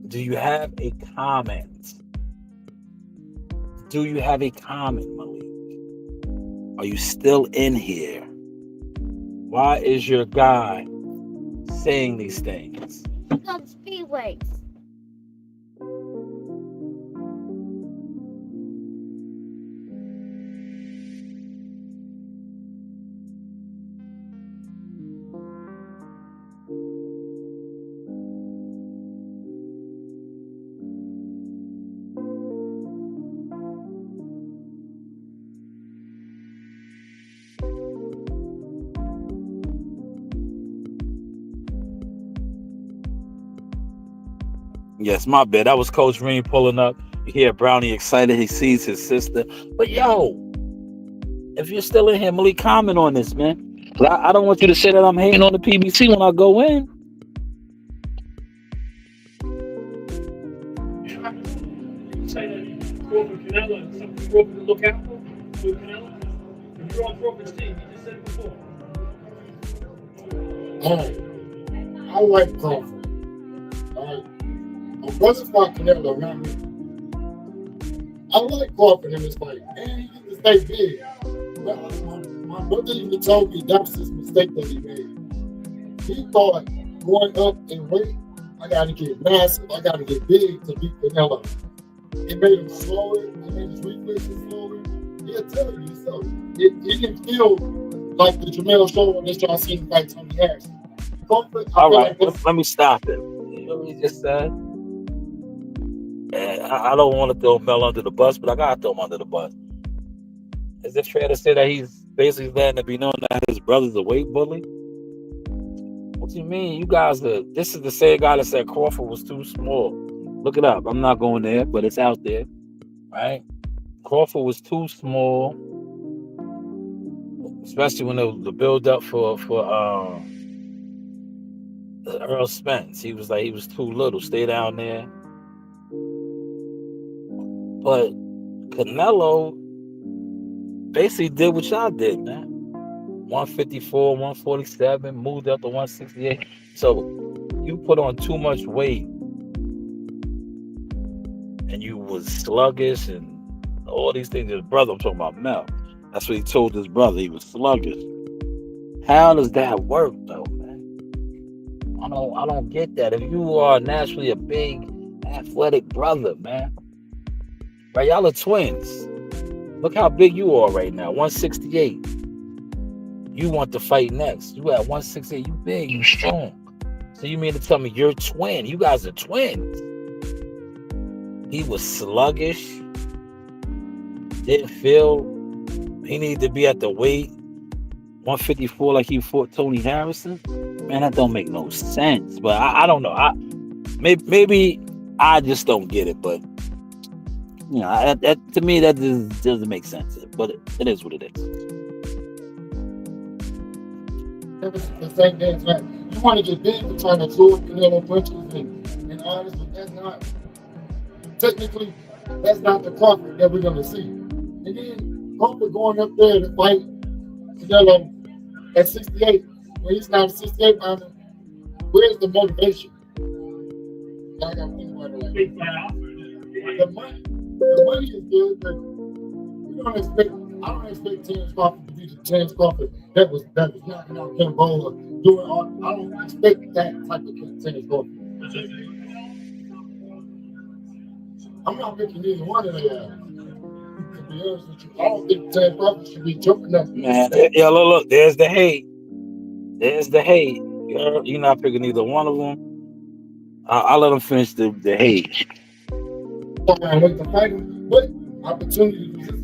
Do you have a comment? Do you have a comment, Malik? Are you still in here? Why is your guy saying these things? Some speedways. Yes, my bad. That was Coach Reed pulling up. You hear Brownie excited. He sees his sister. But yo, if you're still in here, Malik, comment on this, man. I don't want you to say that I'm hating on the PBC when I go in. You say that Crawford Canelo and something Crawford to look out for with Canelo? If you're on Crawford's team, you just said it before. All right. I like Crawford. All right. My brother's fought Canelo, not me. I like Crawford in this fight. And he gets to stay big. But my brother even told me that was his mistake that he made. He thought going up in weight, I got to get massive, I got to get big to beat Canelo. It made him slower, it made his reflexes slower. He'll tell you so. It didn't feel like the Jamel show that y'all seen fight Tony Harrison. Crawford, All right, let me stop it. You know what he just said? And I don't want to throw Mel under the bus, but I got to throw him under the bus. Is it fair to say that he's basically letting it be known that his brother's a weight bully? What do you mean? You guys are... This is the same guy that said Crawford was too small. Look it up. I'm not going there, but it's out there. Right? Crawford was too small. Especially when the build-up for Earl Spence. He was too little. Stay down there. But Canelo basically did what y'all did, man. 154, 147, moved up to 168. So you put on too much weight and you was sluggish and all these things. His brother, I'm talking about Mel. That's what he told his brother. He was sluggish. How does that work, though, man? I don't get that. If you are naturally a big, athletic brother, man, right? Y'all are twins. Look how big you are right now, 168. You want to fight next. You at 168. You big, you strong. So you mean to tell me you're twin? You guys are twins. He was sluggish. Didn't feel he needed to be at the weight 154 like he fought Tony Harrison. Man, that don't make no sense. But I don't know. Maybe I just don't get it. But You know, to me, that doesn't make sense. But it is what it is. It's the same thing, man. You want to get big for trying to absorb Canelo punches and honest, but that's not technically the Crawford that we're gonna see. And then Crawford going up there to fight Canelo at 68 when he's not a 68 pounder. Where's the motivation? I gotta think about it like that. The money is good, but I don't expect Terence Crawford to be the Terence Crawford that was knocking out Ken Bowler doing all. I don't expect that type of Terence Crawford. I'm not picking either one of them. To be honest with you, I don't think Terence Crawford should be jumping up. Man, yeah, look, there's the hate. There's the hate. You're not picking either one of them. I'll let them finish the hate. I wait to fight him, but opportunity to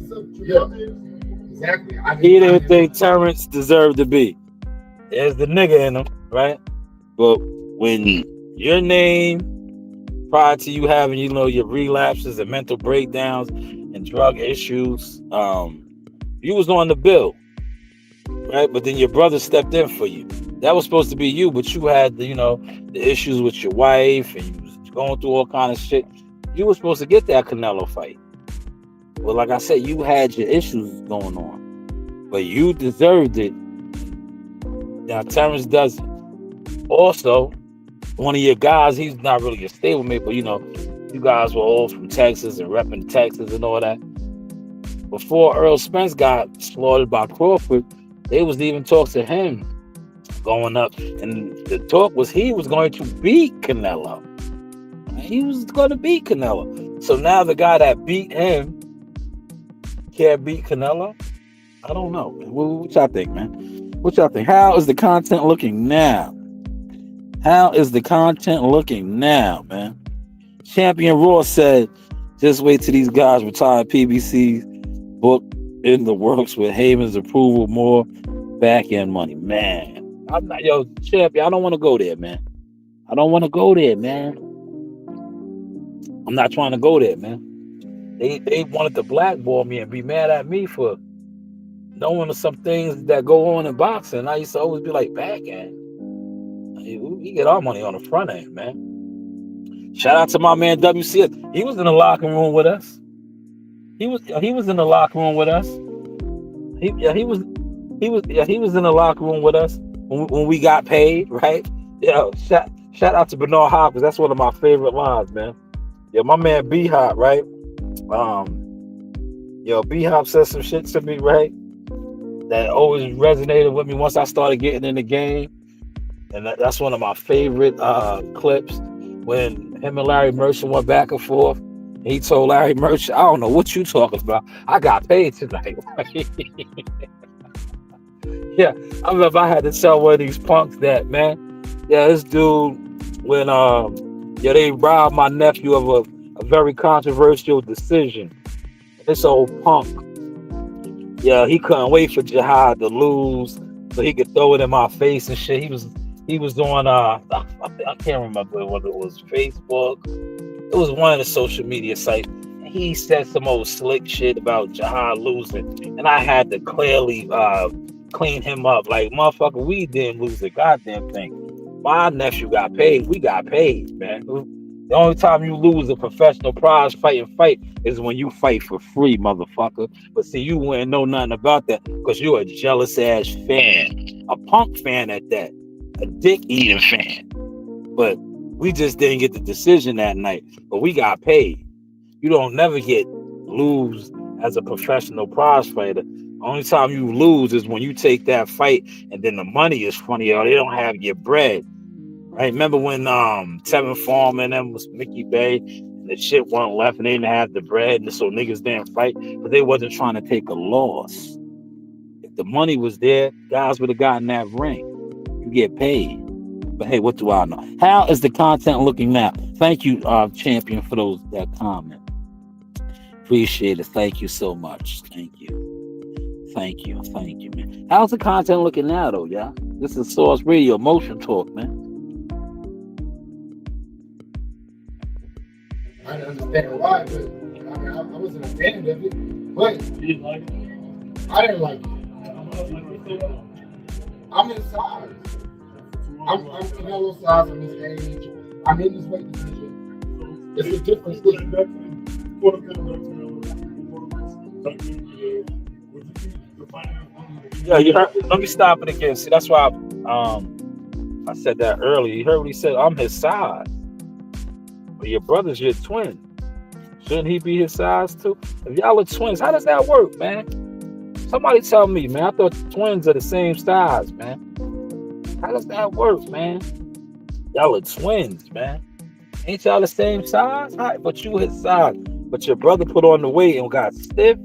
exactly. He didn't think Terrence deserved to be. There's the nigga in him, right? But when your name, prior to you having, your relapses and mental breakdowns and drug issues, you was on the bill, right? But then your brother stepped in for you. That was supposed to be you, but you had the issues with your wife and you was going through all kind of shit. You were supposed to get that Canelo fight. Well, like I said, you had your issues going on, but you deserved it. Now Terrence doesn't. Also, one of your guys, he's not really a stablemate, but you guys were all from Texas and repping Texas and all that. Before Earl Spence got slaughtered by Crawford, they was even talks to him going up, and the talk was he was going to beat Canelo. He was going to beat Canelo. So now the guy that beat him can't beat Canelo? I don't know. What y'all think, man? What y'all think? How is the content looking now? How is the content looking now, man? Champion Raw said, just wait till these guys retire. PBC's book in the works with Heyman's approval, more back-end money. Man, I'm not, Champion, I don't want to go there, man. I don't want to go there, man. I'm not trying to go there, man. They wanted to blackball me and be mad at me for knowing some things that go on in boxing. I used to always be like, back end. We get our money on the front end, man. Shout out to my man WCS. He was in the locker room with us. He was in the locker room with us. He was in the locker room with us when we got paid, right? Shout out to Bernard Hopkins. That's one of my favorite lines, man. My man B-Hop, right? B-Hop said some shit to me, right? That always resonated with me once I started getting in the game. And that's one of my favorite clips when him and Larry Merchant went back and forth. He told Larry Merchant, I don't know what you talking about. I got paid tonight. Yeah, I remember I had to tell one of these punks that, man. Yeah, this dude, when they robbed my nephew of a very controversial decision. This old punk. Yeah, he couldn't wait for Jihad to lose so he could throw it in my face and shit. He was on I can't remember whether it was Facebook. It was one of the social media sites. He said some old slick shit about Jihad losing, and I had to clearly clean him up. Like, motherfucker, we didn't lose a goddamn thing. My nephew got paid. We got paid, man. The only time you lose a professional prize fight is when you fight for free, motherfucker. But see, you wouldn't know nothing about that because you're a jealous ass fan, a punk fan at that, a dick eating fan. But we just didn't get the decision that night. But we got paid. You don't never lose as a professional prize fighter. Only time you lose is when you take that fight and then the money is funny or they don't have your bread. Right? Remember when Tevin Farmer and them was Mickey Bay and the shit wasn't left and they didn't have the bread and so niggas didn't fight, but they wasn't trying to take a loss. If the money was there, guys would have gotten that ring. You get paid. But hey, what do I know? How is the content looking now? Thank you, Champion, for that comment. Appreciate it. Thank you so much. Thank you, man. How's the content looking now, though, y'all? This is Source Radio, Motion Talk, man. I don't understand why, but mean, I wasn't a fan of it, but You didn't like it? I didn't like it. I'm in size. I'm Canelo size. I'm his age. I'm in his weight division. It's a difference. Yeah, you heard. Let me stop it again. See, that's why I said that earlier. You heard what he said. I'm his size, but your brother's your twin. Shouldn't he be his size too? If y'all are twins, how does that work, man? Somebody tell me, man. I thought twins are the same size, man. How does that work, man? Y'all are twins, man. Ain't y'all the same size? But you his size. But your brother put on the weight and got stiff.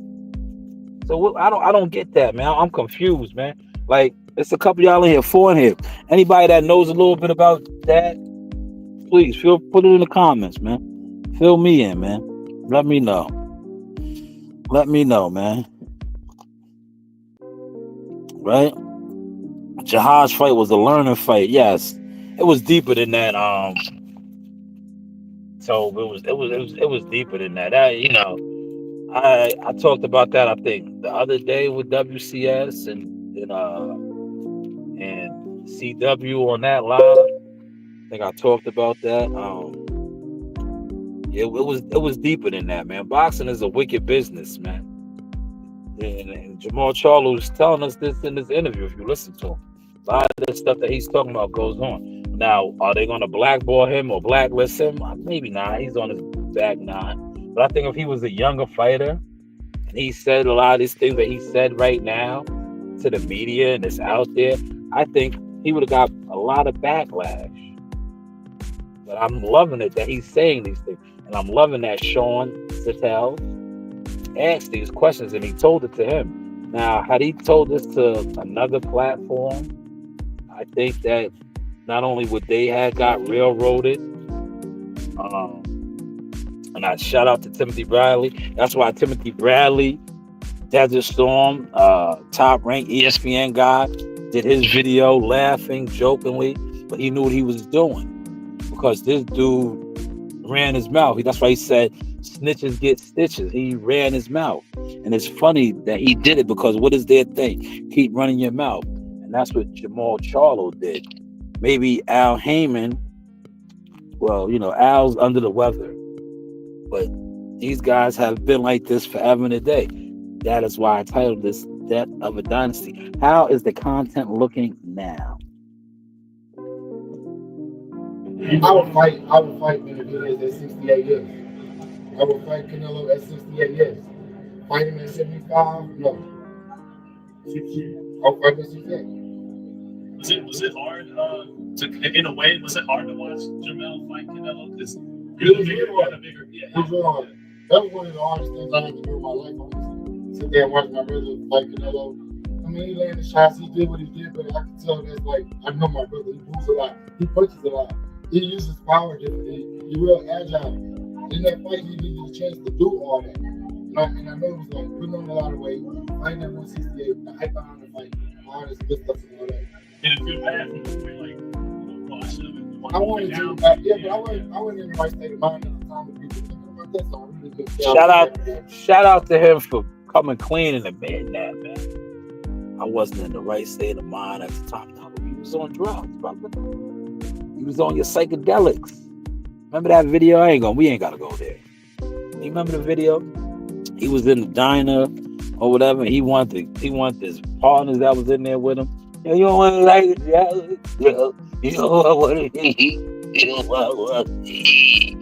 So I don't get that, man. I'm confused, man. Like, it's a couple y'all in here, 4 in here. Anybody that knows a little bit about that, please put it in the comments, man. Fill me in, man. Let me know. Let me know, man. Right? Jihad's fight was a learning fight. Yes, it was deeper than that. So it was deeper than that. I talked about that, I think, the other day with WCS and CW on that live. I think I talked about that. It was deeper than that, man. Boxing is a wicked business, man. And Jamal Charlo was telling us this in this interview. If you listen to him, a lot of the stuff that he's talking about goes on. Now, are they going to blackball him or blacklist him? Maybe not. He's on his back 9. But I think if he was a younger fighter and he said a lot of these things that he said right now to the media and it's out there, I think he would have got a lot of backlash. But I'm loving it that he's saying these things. And I'm loving that Sean Sittel asked these questions and he told it to him. Now, had he told this to another platform, I think that not only would they have got railroaded, and I shout out to Timothy Bradley. That's why Timothy Bradley, Desert Storm, top ranked ESPN guy, did his video laughing jokingly, but he knew what he was doing because this dude ran his mouth. That's why he said snitches get stitches. He ran his mouth. And it's funny that he did it because what is their thing? Keep running your mouth. And that's what Jamal Charlo did. Maybe Al Heyman, well, Al's under the weather. But these guys have been like this forever and a day. That is why I titled this Death of a Dynasty. How is the content looking now? I would fight Benavidez at 68 years. I would fight Canelo at 68 years. Fight him at 75? No. I'll fight at 68. Was it hard in a way? Was it hard to watch Jamel fight Canelo? Because It was hard. That was one of the hardest things I had to do in my life. Honestly. Sit there and watch my brother fight Canelo. I mean, he landed shots, he did what he did, but I can tell that's like, I know my brother, he moves a lot, he punches a lot, he uses power differently, he's real agile. In that fight, he didn't get a chance to do all that. And I know it was like putting on a lot of weight, fighting at 168, the hype behind the fight, all this good stuff and all that. Did it feel bad when you were like, well, I should have been I wanted to, but I wasn't in the right state of mind at the time to be thinking about that, so I really good. Shout out to him for coming clean and admitting that, man. I wasn't in the right state of mind at the time. No, he was on drugs, brother. He was on your psychedelics. Remember that video? We ain't gotta go there. You remember the video? He was in the diner or whatever, and he wanted his partners that was in there with him. You don't want to like it, you don't want to eat. You don't want to eat.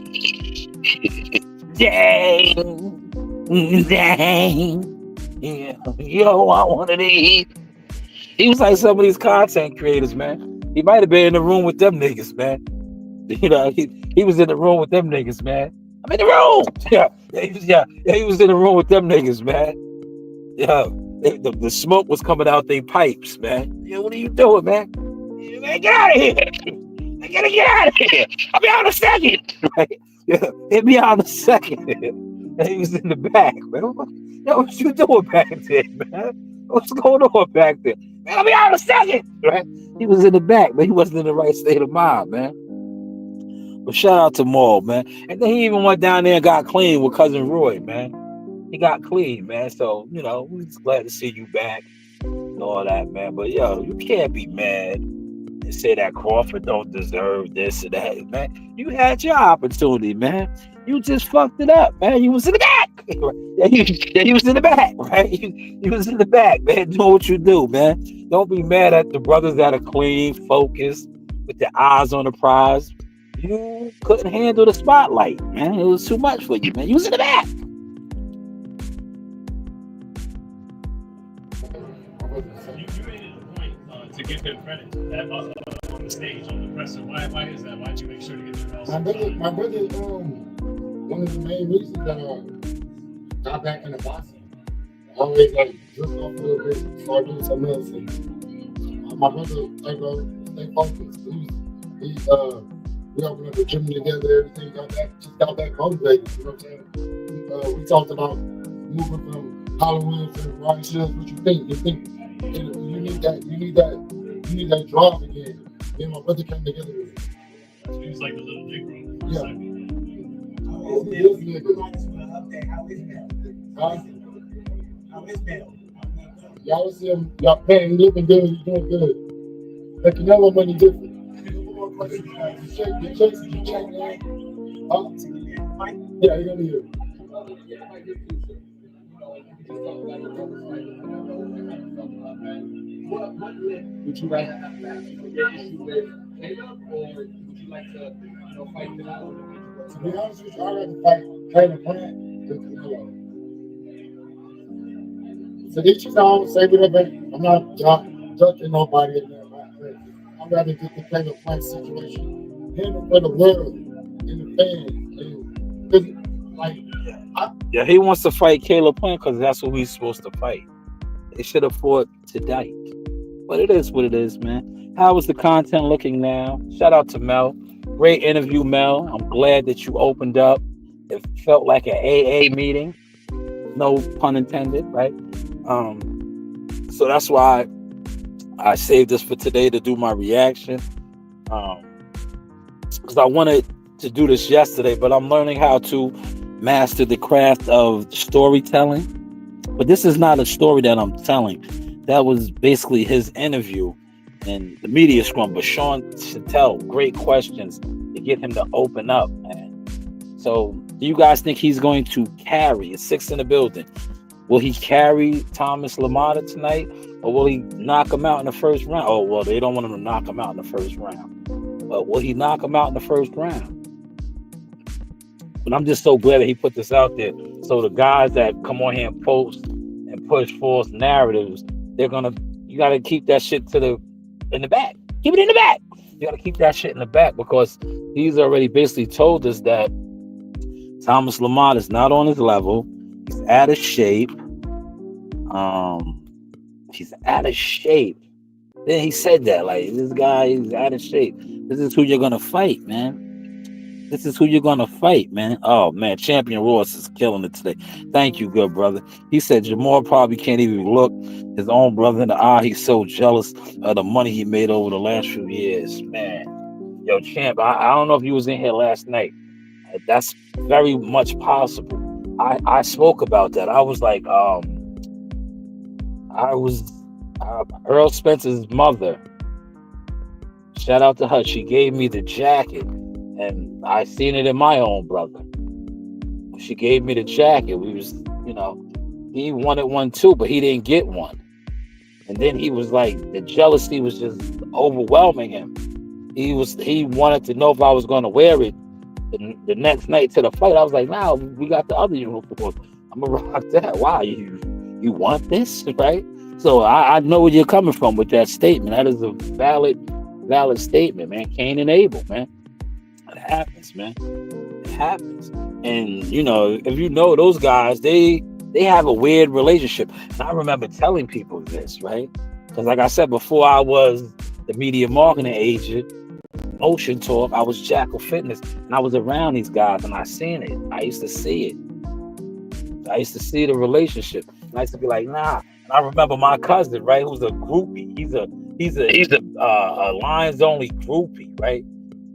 Dang. Yeah, you don't want one of these. He was like some of these content creators, man. He might have been in the room with them niggas, man. He was in the room with them niggas, man. I'm in the room. He was in the room with them niggas, man. Yeah, the smoke was coming out their pipes, man. Yeah, what are you doing, man? Man, get out of here. I gotta get out of here. I'll be out in a second. Right? Yeah, hit me out in a second. And he was in the back, man. What you doing back there, man? What's going on back there? Man, I'll be out in a second. Right? He was in the back, but he wasn't in the right state of mind, man. But shout out to Maul, man. And then he even went down there and got clean with cousin Roy, man. He got clean, man. So, we're just glad to see you back and all that, man. But yo, you can't be mad and say that Crawford don't deserve this or that, man. You had your opportunity, man. You just fucked it up, man. You was in the back. You was in the back, right? You was in the back, man. Doing what you do, man. Don't be mad at the brothers that are clean, focused, with their eyes on the prize. You couldn't handle the spotlight, man. It was too much for you, man. You was in the back. You made it a point to give them credit on the stage, on the presser. Why is that? Why'd you make sure to give them credit? My brother, one of the main reasons that I got back in the boxing, I always drift off a little bit, start doing something else. And, my brother, stay focused. We opened up the gym together, everything got back motivated. You know what I'm saying? We talked about moving from Halloween to Ryan Shields. What you think? You need that drive again. Me and my brother came together with it. He was like a little big bro. Yeah. Y'all see him, y'all paying, looking good, you doing good. But you know what money different. You check, man. Yeah, you're gonna be here. Would you rather have that issue with Caleb, or would you like to, fight it out? To be honest with you, I'd rather fight Caleb Plant than Canelo. So each his own, say whatever. I'm not judging nobody in there. I'd rather get the Caleb Plant situation handled for the world and the fans. Yeah, he wants to fight Caleb Plant because that's who he's supposed to fight. They should have fought tonight. But it is what it is, man. How is the content looking now? Shout out to Mel. Great interview, Mel. I'm glad that you opened up. It felt like an AA meeting. No pun intended, right? So that's why I saved this for today to do my reaction. Because I wanted to do this yesterday, but I'm learning how to master the craft of storytelling. But this is not a story that I'm telling. That was basically his interview and the media scrum. But Sean Chattel, great questions to get him to open up, man. So do you guys think he's going to carry? It's 6 in the building. Will he carry Thomas LaMotta tonight? Or will he knock him out in the first round? Oh, well, they don't want him to knock him out in the first round. But will he knock him out in the first round? But I'm just so glad that he put this out there. So the guys that come on here and post and push false narratives, you got to keep that shit in the back. Keep it in the back. You got to keep that shit in the back because he's already basically told us that Thomas LaMotta is not on his level. He's out of shape. He's out of shape. Then he said that, like, this guy is out of shape. This is who you're going to fight, man. This is who you're going to fight, man. Oh, man, Champion Ross is killing it today. Thank you, good brother. He said Jamal probably can't even look his own brother in the eye. He's so jealous of the money he made over the last few years. Man, yo, Champ, I don't know if you was in here last night. That's very much possible. I spoke about that. I was like, Earl Spencer's mother. Shout out to her. She gave me the jacket. And I seen it in my own brother. She gave me the jacket. We was, he wanted one too, but he didn't get one. And then he was like, the jealousy was just overwhelming him. He wanted to know if I was going to wear it the next night to the fight. I was like, nah, we got the other uniform. I'm gonna rock that. Wow, you want this, right? So I know where you're coming from with that statement. That is a valid statement, man. Cain and Abel, man. It happens, man. It happens. And if you know those guys, they have a weird relationship. And I remember telling people this, right? Because like I said before, I was the media marketing agent, Motion Talk. I was Jackal Fitness, and I was around these guys, and I seen it. I used to see it. I used to see the relationship. And I used to be like, nah. And I remember my cousin, right, who's a groupie. He's a Lions only groupie, right?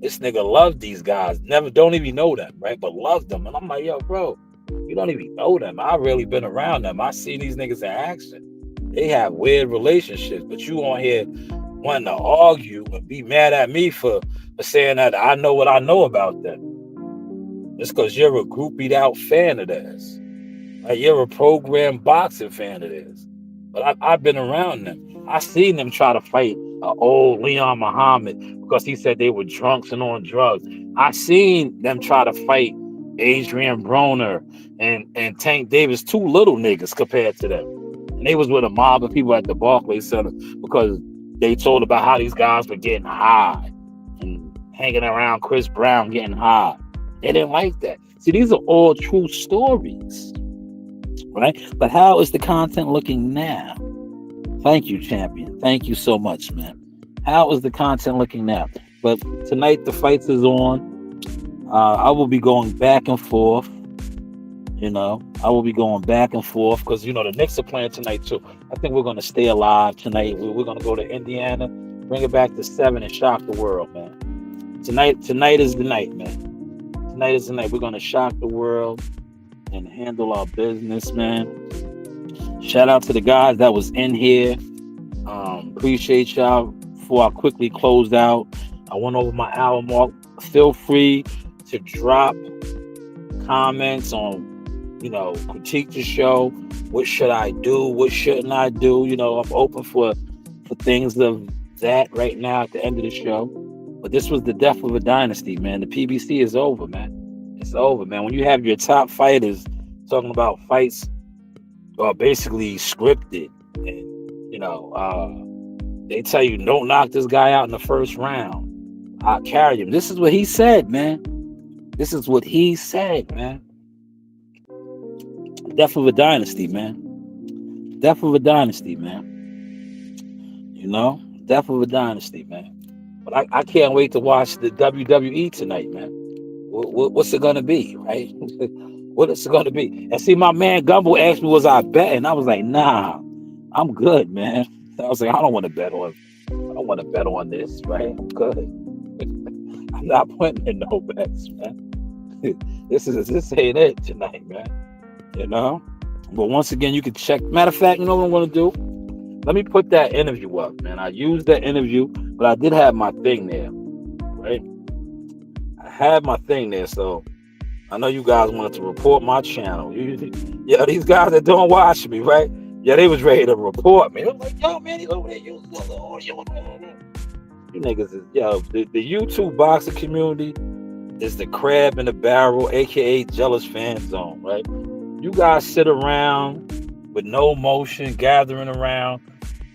This nigga loved these guys. Never, don't even know them, right? But loved them. And I'm like, yo, bro, you don't even know them. I really been around them. I seen these niggas in action. They have weird relationships, but you on here wanting to argue and be mad at me for saying that I know what I know about them. Just because you're a groupied out fan of theirs. Like you're a program boxing fan of theirs. But I've been around them. I seen them try to fight old Leon Muhammad because he said they were drunks and on drugs. I seen them try to fight Adrian Broner and Tank Davis, two little niggas compared to them. And they was with a mob of people at the Barclays Center because they told about how these guys were getting high and hanging around Chris Brown getting high. They didn't like that. See, these are all true stories, right? But how is the content looking now? Thank you, champion. Thank you so much, man. How is the content looking now? But tonight the fights is on. I will be going back and forth. I will be going back and forth because the Knicks are playing tonight too. I think we're going to stay alive tonight. We're going to go to Indiana, bring it back to 7 and shock the world, man. Tonight is the night, man. Tonight is the night. We're going to shock the world and handle our business, man. Shout out to the guys that was in here. Appreciate y'all. Before I quickly closed out, I went over my hour mark. Feel free to drop comments on, critique the show. What should I do? What shouldn't I do? I'm open for things of that right now at the end of the show. But this was the death of a dynasty, man. The PBC is over, man. It's over, man. When you have your top fighters talking about fights basically scripted, and they tell you don't knock this guy out in the first round, I'll carry him. This is what he said, man. This is what he said, man. Death of a dynasty, man. Death of a dynasty, man. Death of a dynasty, man. But I can't wait to watch the WWE tonight, man. What's it gonna be, right? What is it gonna be? And see, my man Gumbo asked me, was I betting? I was like, nah, I'm good, man. I was like, I don't want to bet on this, right? I'm good. I'm not putting in no bets, man. This ain't it tonight, man. But once again, you can check. Matter of fact, you know what I'm gonna do? Let me put that interview up, man. I used that interview, but I did have my thing there, right? I had my thing there, so I know you guys wanted to report my channel. These guys that don't watch me, right? Yeah, they was ready to report me. They was like, yo, man, he's over there using the audio. You niggas is, the YouTube boxing community is the crab in the barrel, aka jealous fan zone, right? You guys sit around with no motion, gathering around.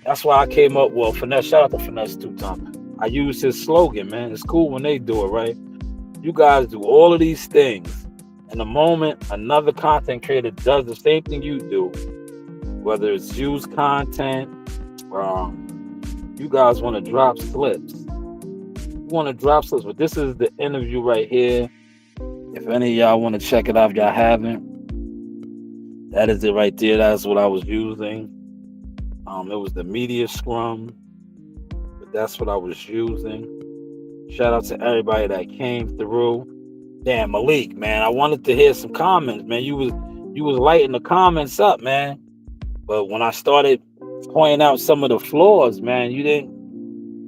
That's why I came up with Finesse. Shout out to Finesse 2 times. I used his slogan, man. It's cool when they do it, right? You guys do all of these things. And the moment another content creator does the same thing you do, whether it's used content, you guys want to drop slips. You want to drop slips, but this is the interview right here. If any of y'all want to check it out, if y'all haven't, that is it right there. That's what I was using. It was the media scrum, but that's what I was using. Shout out to everybody that came through. Damn, Malik, man, I wanted to hear some comments, man. You was lighting the comments up, man. But when I started pointing out some of the flaws, man, you didn't.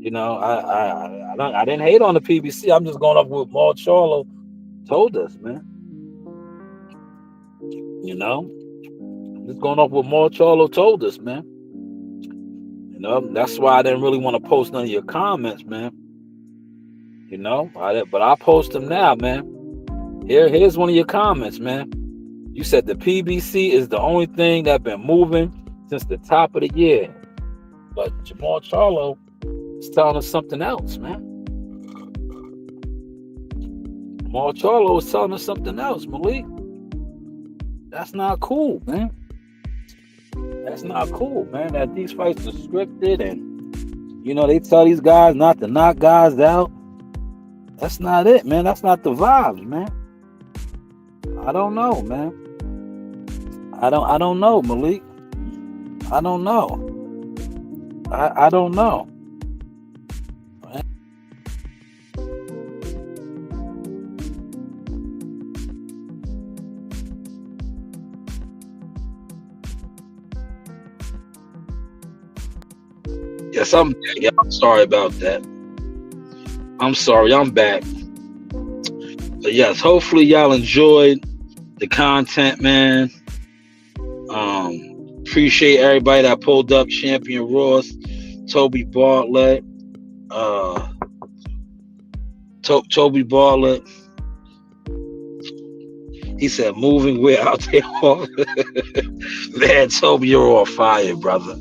I didn't hate on the PBC. I'm just going off what Maul Charlo told us, man. I'm just going off what Maul Charlo told us, man. That's why I didn't really want to post none of your comments, man. But I'll post them now, man. Here's one of your comments, man. You said the PBC is the only thing that's been moving since the top of the year. But Jamal Charlo is telling us something else, man. Jamal Charlo is telling us something else, Malik. That's not cool, man. That's not cool, man. That these fights are scripted and, they tell these guys not to knock guys out. That's not it, man. That's not the vibes, man. I don't know, man. I don't know, Malik. I don't know. I don't know. Yes, I'm back. Yeah, I'm sorry about that. I'm sorry, I'm back. But yes, hopefully y'all enjoyed the content, man. Appreciate everybody that pulled up. Champion Ross, Toby Bartlett, Toby Bartlett. He said, "Moving, we're out there." Man, Toby, you're on fire, brother.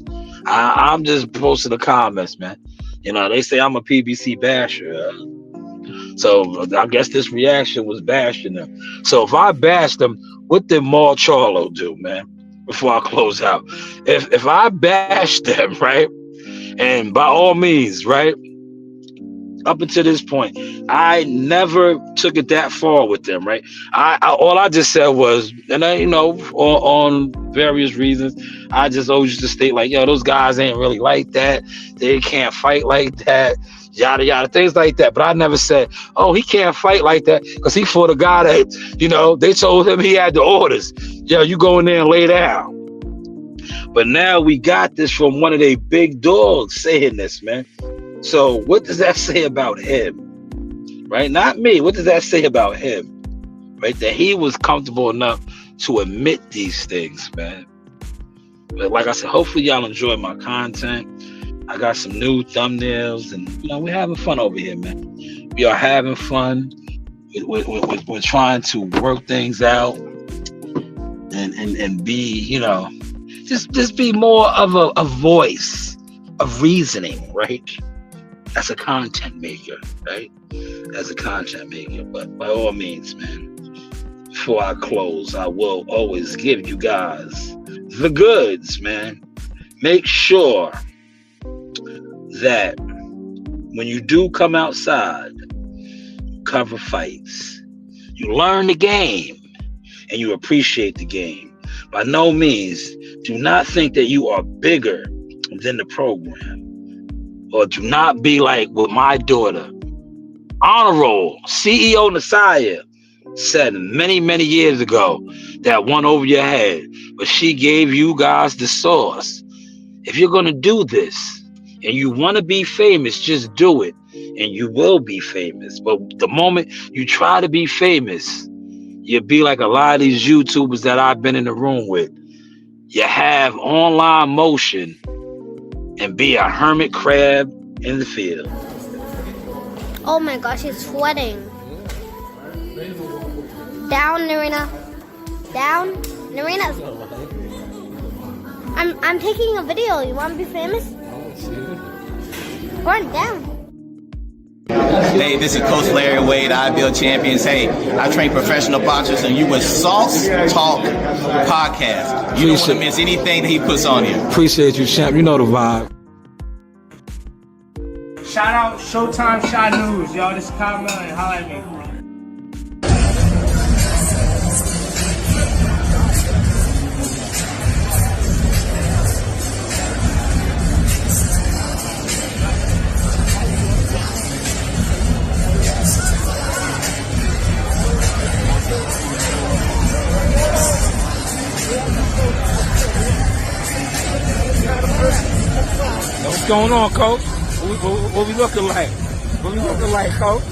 I'm just posting the comments, man. You know, they say I'm a PBC basher. So I guess this reaction was bashing them. So if I bashed them, what did Maul Charlo do, man? Before I close out, if I bashed them, right, and by all means, right, up until this point, I never took it that far with them, right? I all I just said was, and I, you know, on various reasons, I just always used to state like, yo, those guys ain't really like that. They can't fight like that. Yada yada, things like that. But I never said, oh, he can't fight like that because he fought a guy that, you know, they told him he had the orders. Yo, you go in there and lay down. But now we got this from one of their big dogs saying this, man. So what does that say about him? Right? Not me. What does that say about him? Right? That he was comfortable enough to admit these things, man. But like I said, hopefully y'all enjoy my content. I got some new thumbnails and, you know, we're having fun over here, man. We are having fun. We're trying to work things out and be, you know, just be more of a voice of reasoning, right? As a content maker, right? As a content maker. But by all means, man, before I close, I will always give you guys the goods, man. Make sure that when you do come outside, you cover fights. You learn the game and you appreciate the game. By no means, do not think that you are bigger than the program. Or do not be like with my daughter. Honor Roll, CEO Nasaya said many, many years ago that won over your head. But she gave you guys the sauce. If you're going to do this and you want to be famous, just do it. And you will be famous. But the moment you try to be famous, you'll be like a lot of these YouTubers that I've been in the room with. You have online motion and be a hermit crab in the field. Oh my gosh, he's sweating. Down, Narina. Down, Narina. I'm taking a video. You want to be famous? Run down. Hey, this is Coach Larry Wade, IBL Champions. Hey, I train professional boxers, and you with Sauce Talk Podcast. You don't want to miss anything that he puts on here. Appreciate you, champ. You know the vibe. Shout out Showtime Shanewz, y'all. This is Carmel and holla at me. What's going on, Coach? What we looking like? What we looking like, Coach?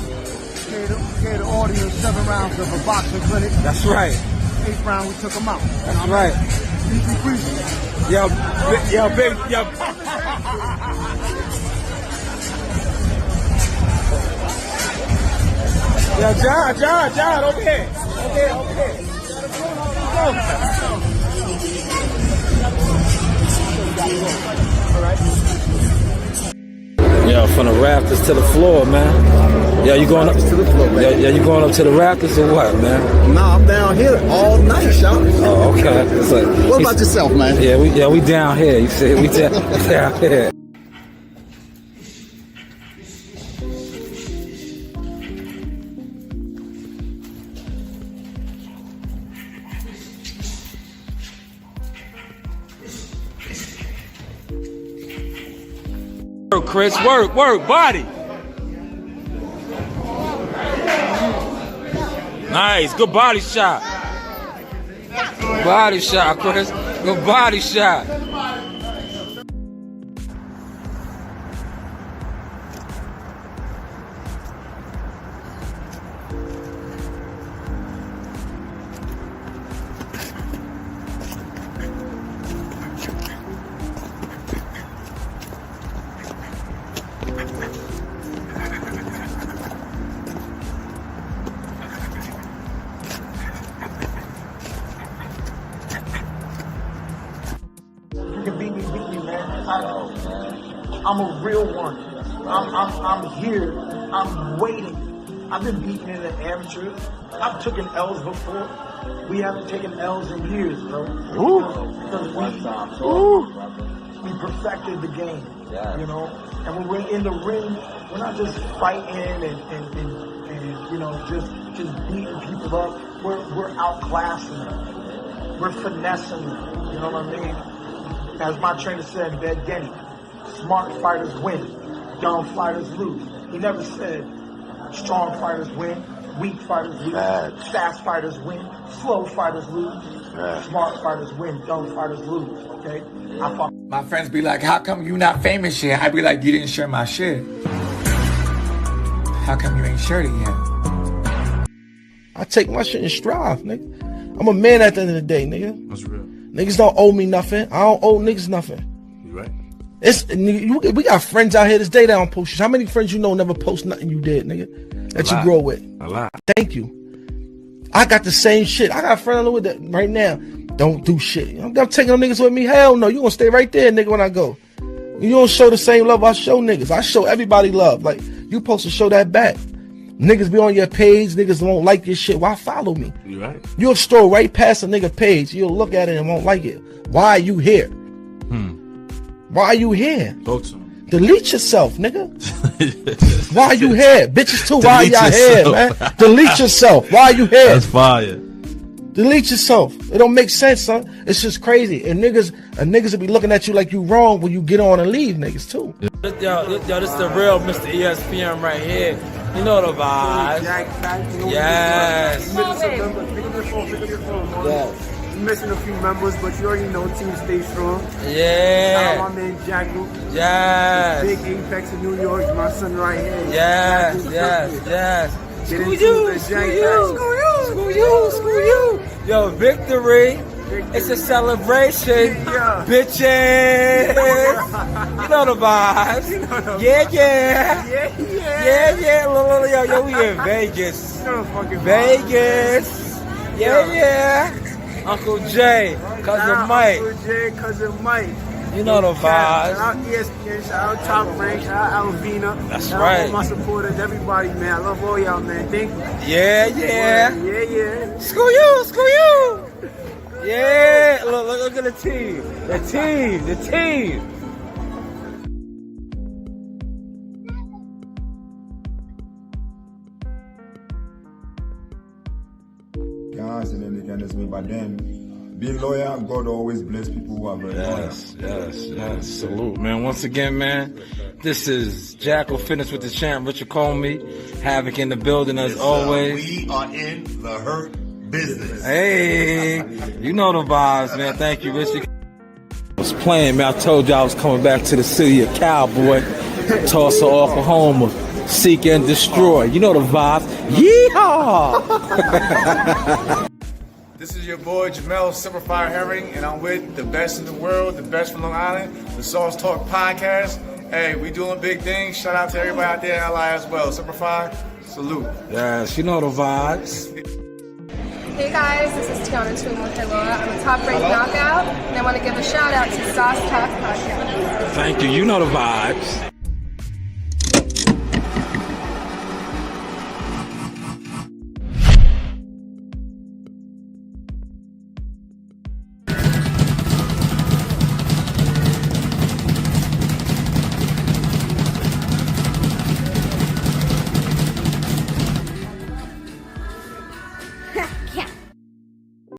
Gave the audience 7 rounds of a boxing clinic. That's right. 8th round, we took them out. That's right. Yo, big. Yo, John, over here. Over here. All right. Yo, from the rafters to the floor, man. Yeah, you going up to the floor, man. Yeah, you going up to the rafters or what, man? Nah, I'm down here all night, y'all. Oh, okay. What about yourself, man? Yeah, we down here. You see, we down here. Work, Chris, work, body. Nice, good body shot. Body shot, Chris. Good body shot. title. I'm a real one. I'm here. I'm waiting. I've been beaten in the amateur. I've taken L's before. We haven't taken L's in years, bro. Because we perfected the game, you know. And when we're in the ring, we're not just fighting and you know, just beating people up. We're outclassing them. We're finessing them. You know what I mean? As my trainer said, Bed Denny, smart fighters win, dumb fighters lose. He never said strong fighters win, weak fighters lose, fast fighters win, slow fighters lose, smart fighters win, dumb fighters lose. Okay? My friends be like, how come you not famous yet? I be like, you didn't share my shit. How come you ain't shared it yet? I take my shit in stride, nigga. I'm a man at the end of the day, nigga. That's real. Niggas don't owe me nothing. I don't owe niggas nothing. You right. We got friends out here this day that don't post shit. How many friends you know never post nothing you did, nigga? That you grow with. A lot. Thank you. I got the same shit. I got a friend with that right now. Don't do shit. I'm taking them niggas with me. Hell no. You gonna stay right there, nigga, when I go. You don't show the same love I show niggas. I show everybody love. Like, you supposed to show that back. Niggas be on your page. Niggas won't like your shit. Why follow me? You right. You'll stroll right past a nigga page. You'll look at it and won't like it. Why are you here? Why are you here? Talk to him. Delete yourself, nigga. Why are you here? Bitches too, why are y'all here, man? Delete yourself. Why are you here? That's fire. Delete yourself. It don't make sense, son. It's just crazy. And niggas will be looking at you like you wrong when you get on and leave, niggas too. Yo, this is the real Mr. ESPN right here. You know the vibes. Yes. Yes. You're missing a few members, but you already know Team Stay Strong. Yeah. Shout out my man Jackal. Yes. Big Apex in New York. My son right here. Yes. Screw you. Yo, victory. It's a celebration, bitches. You know the vibes. Yeah. Yo, we in Vegas. Vegas. Yeah. Uncle Jay, cousin Mike. You know the vibes. Shout out ESPN, shout out Top Rank, shout out Alvina. That's shout right. out all my supporters, everybody, man. I love all y'all, man. Thank you. Yeah. Screw you. Yeah. Look at the team. The team. Guys, and then they can just me, but then being loyal, God always bless people who are very loyal. Yes. Salute, man. Once again, man, this is Jackal Fitness with the champ, Richard Comey. Havoc in the building as always. We are in the hurt business. Hey, you know the vibes, man. Thank you, Richard. I was playing, man. I told you I was coming back to the city of Cowboy, Tulsa, Oklahoma. Seek and destroy. You know the vibes. Yeehaw! This is your boy Jamel Simplifier Herring, and I'm with the best in the world, the best from Long Island, the Sauce Talk Podcast. Hey, we doing big things. Shout out to everybody out there in LI as well. Simplify, salute. Yes, you know the vibes. Hey guys, this is Tiana Twin-Laura. I'm a top ranked knockout, and I want to give a shout out to Sauce Talk Podcast. Thank you. You know the vibes.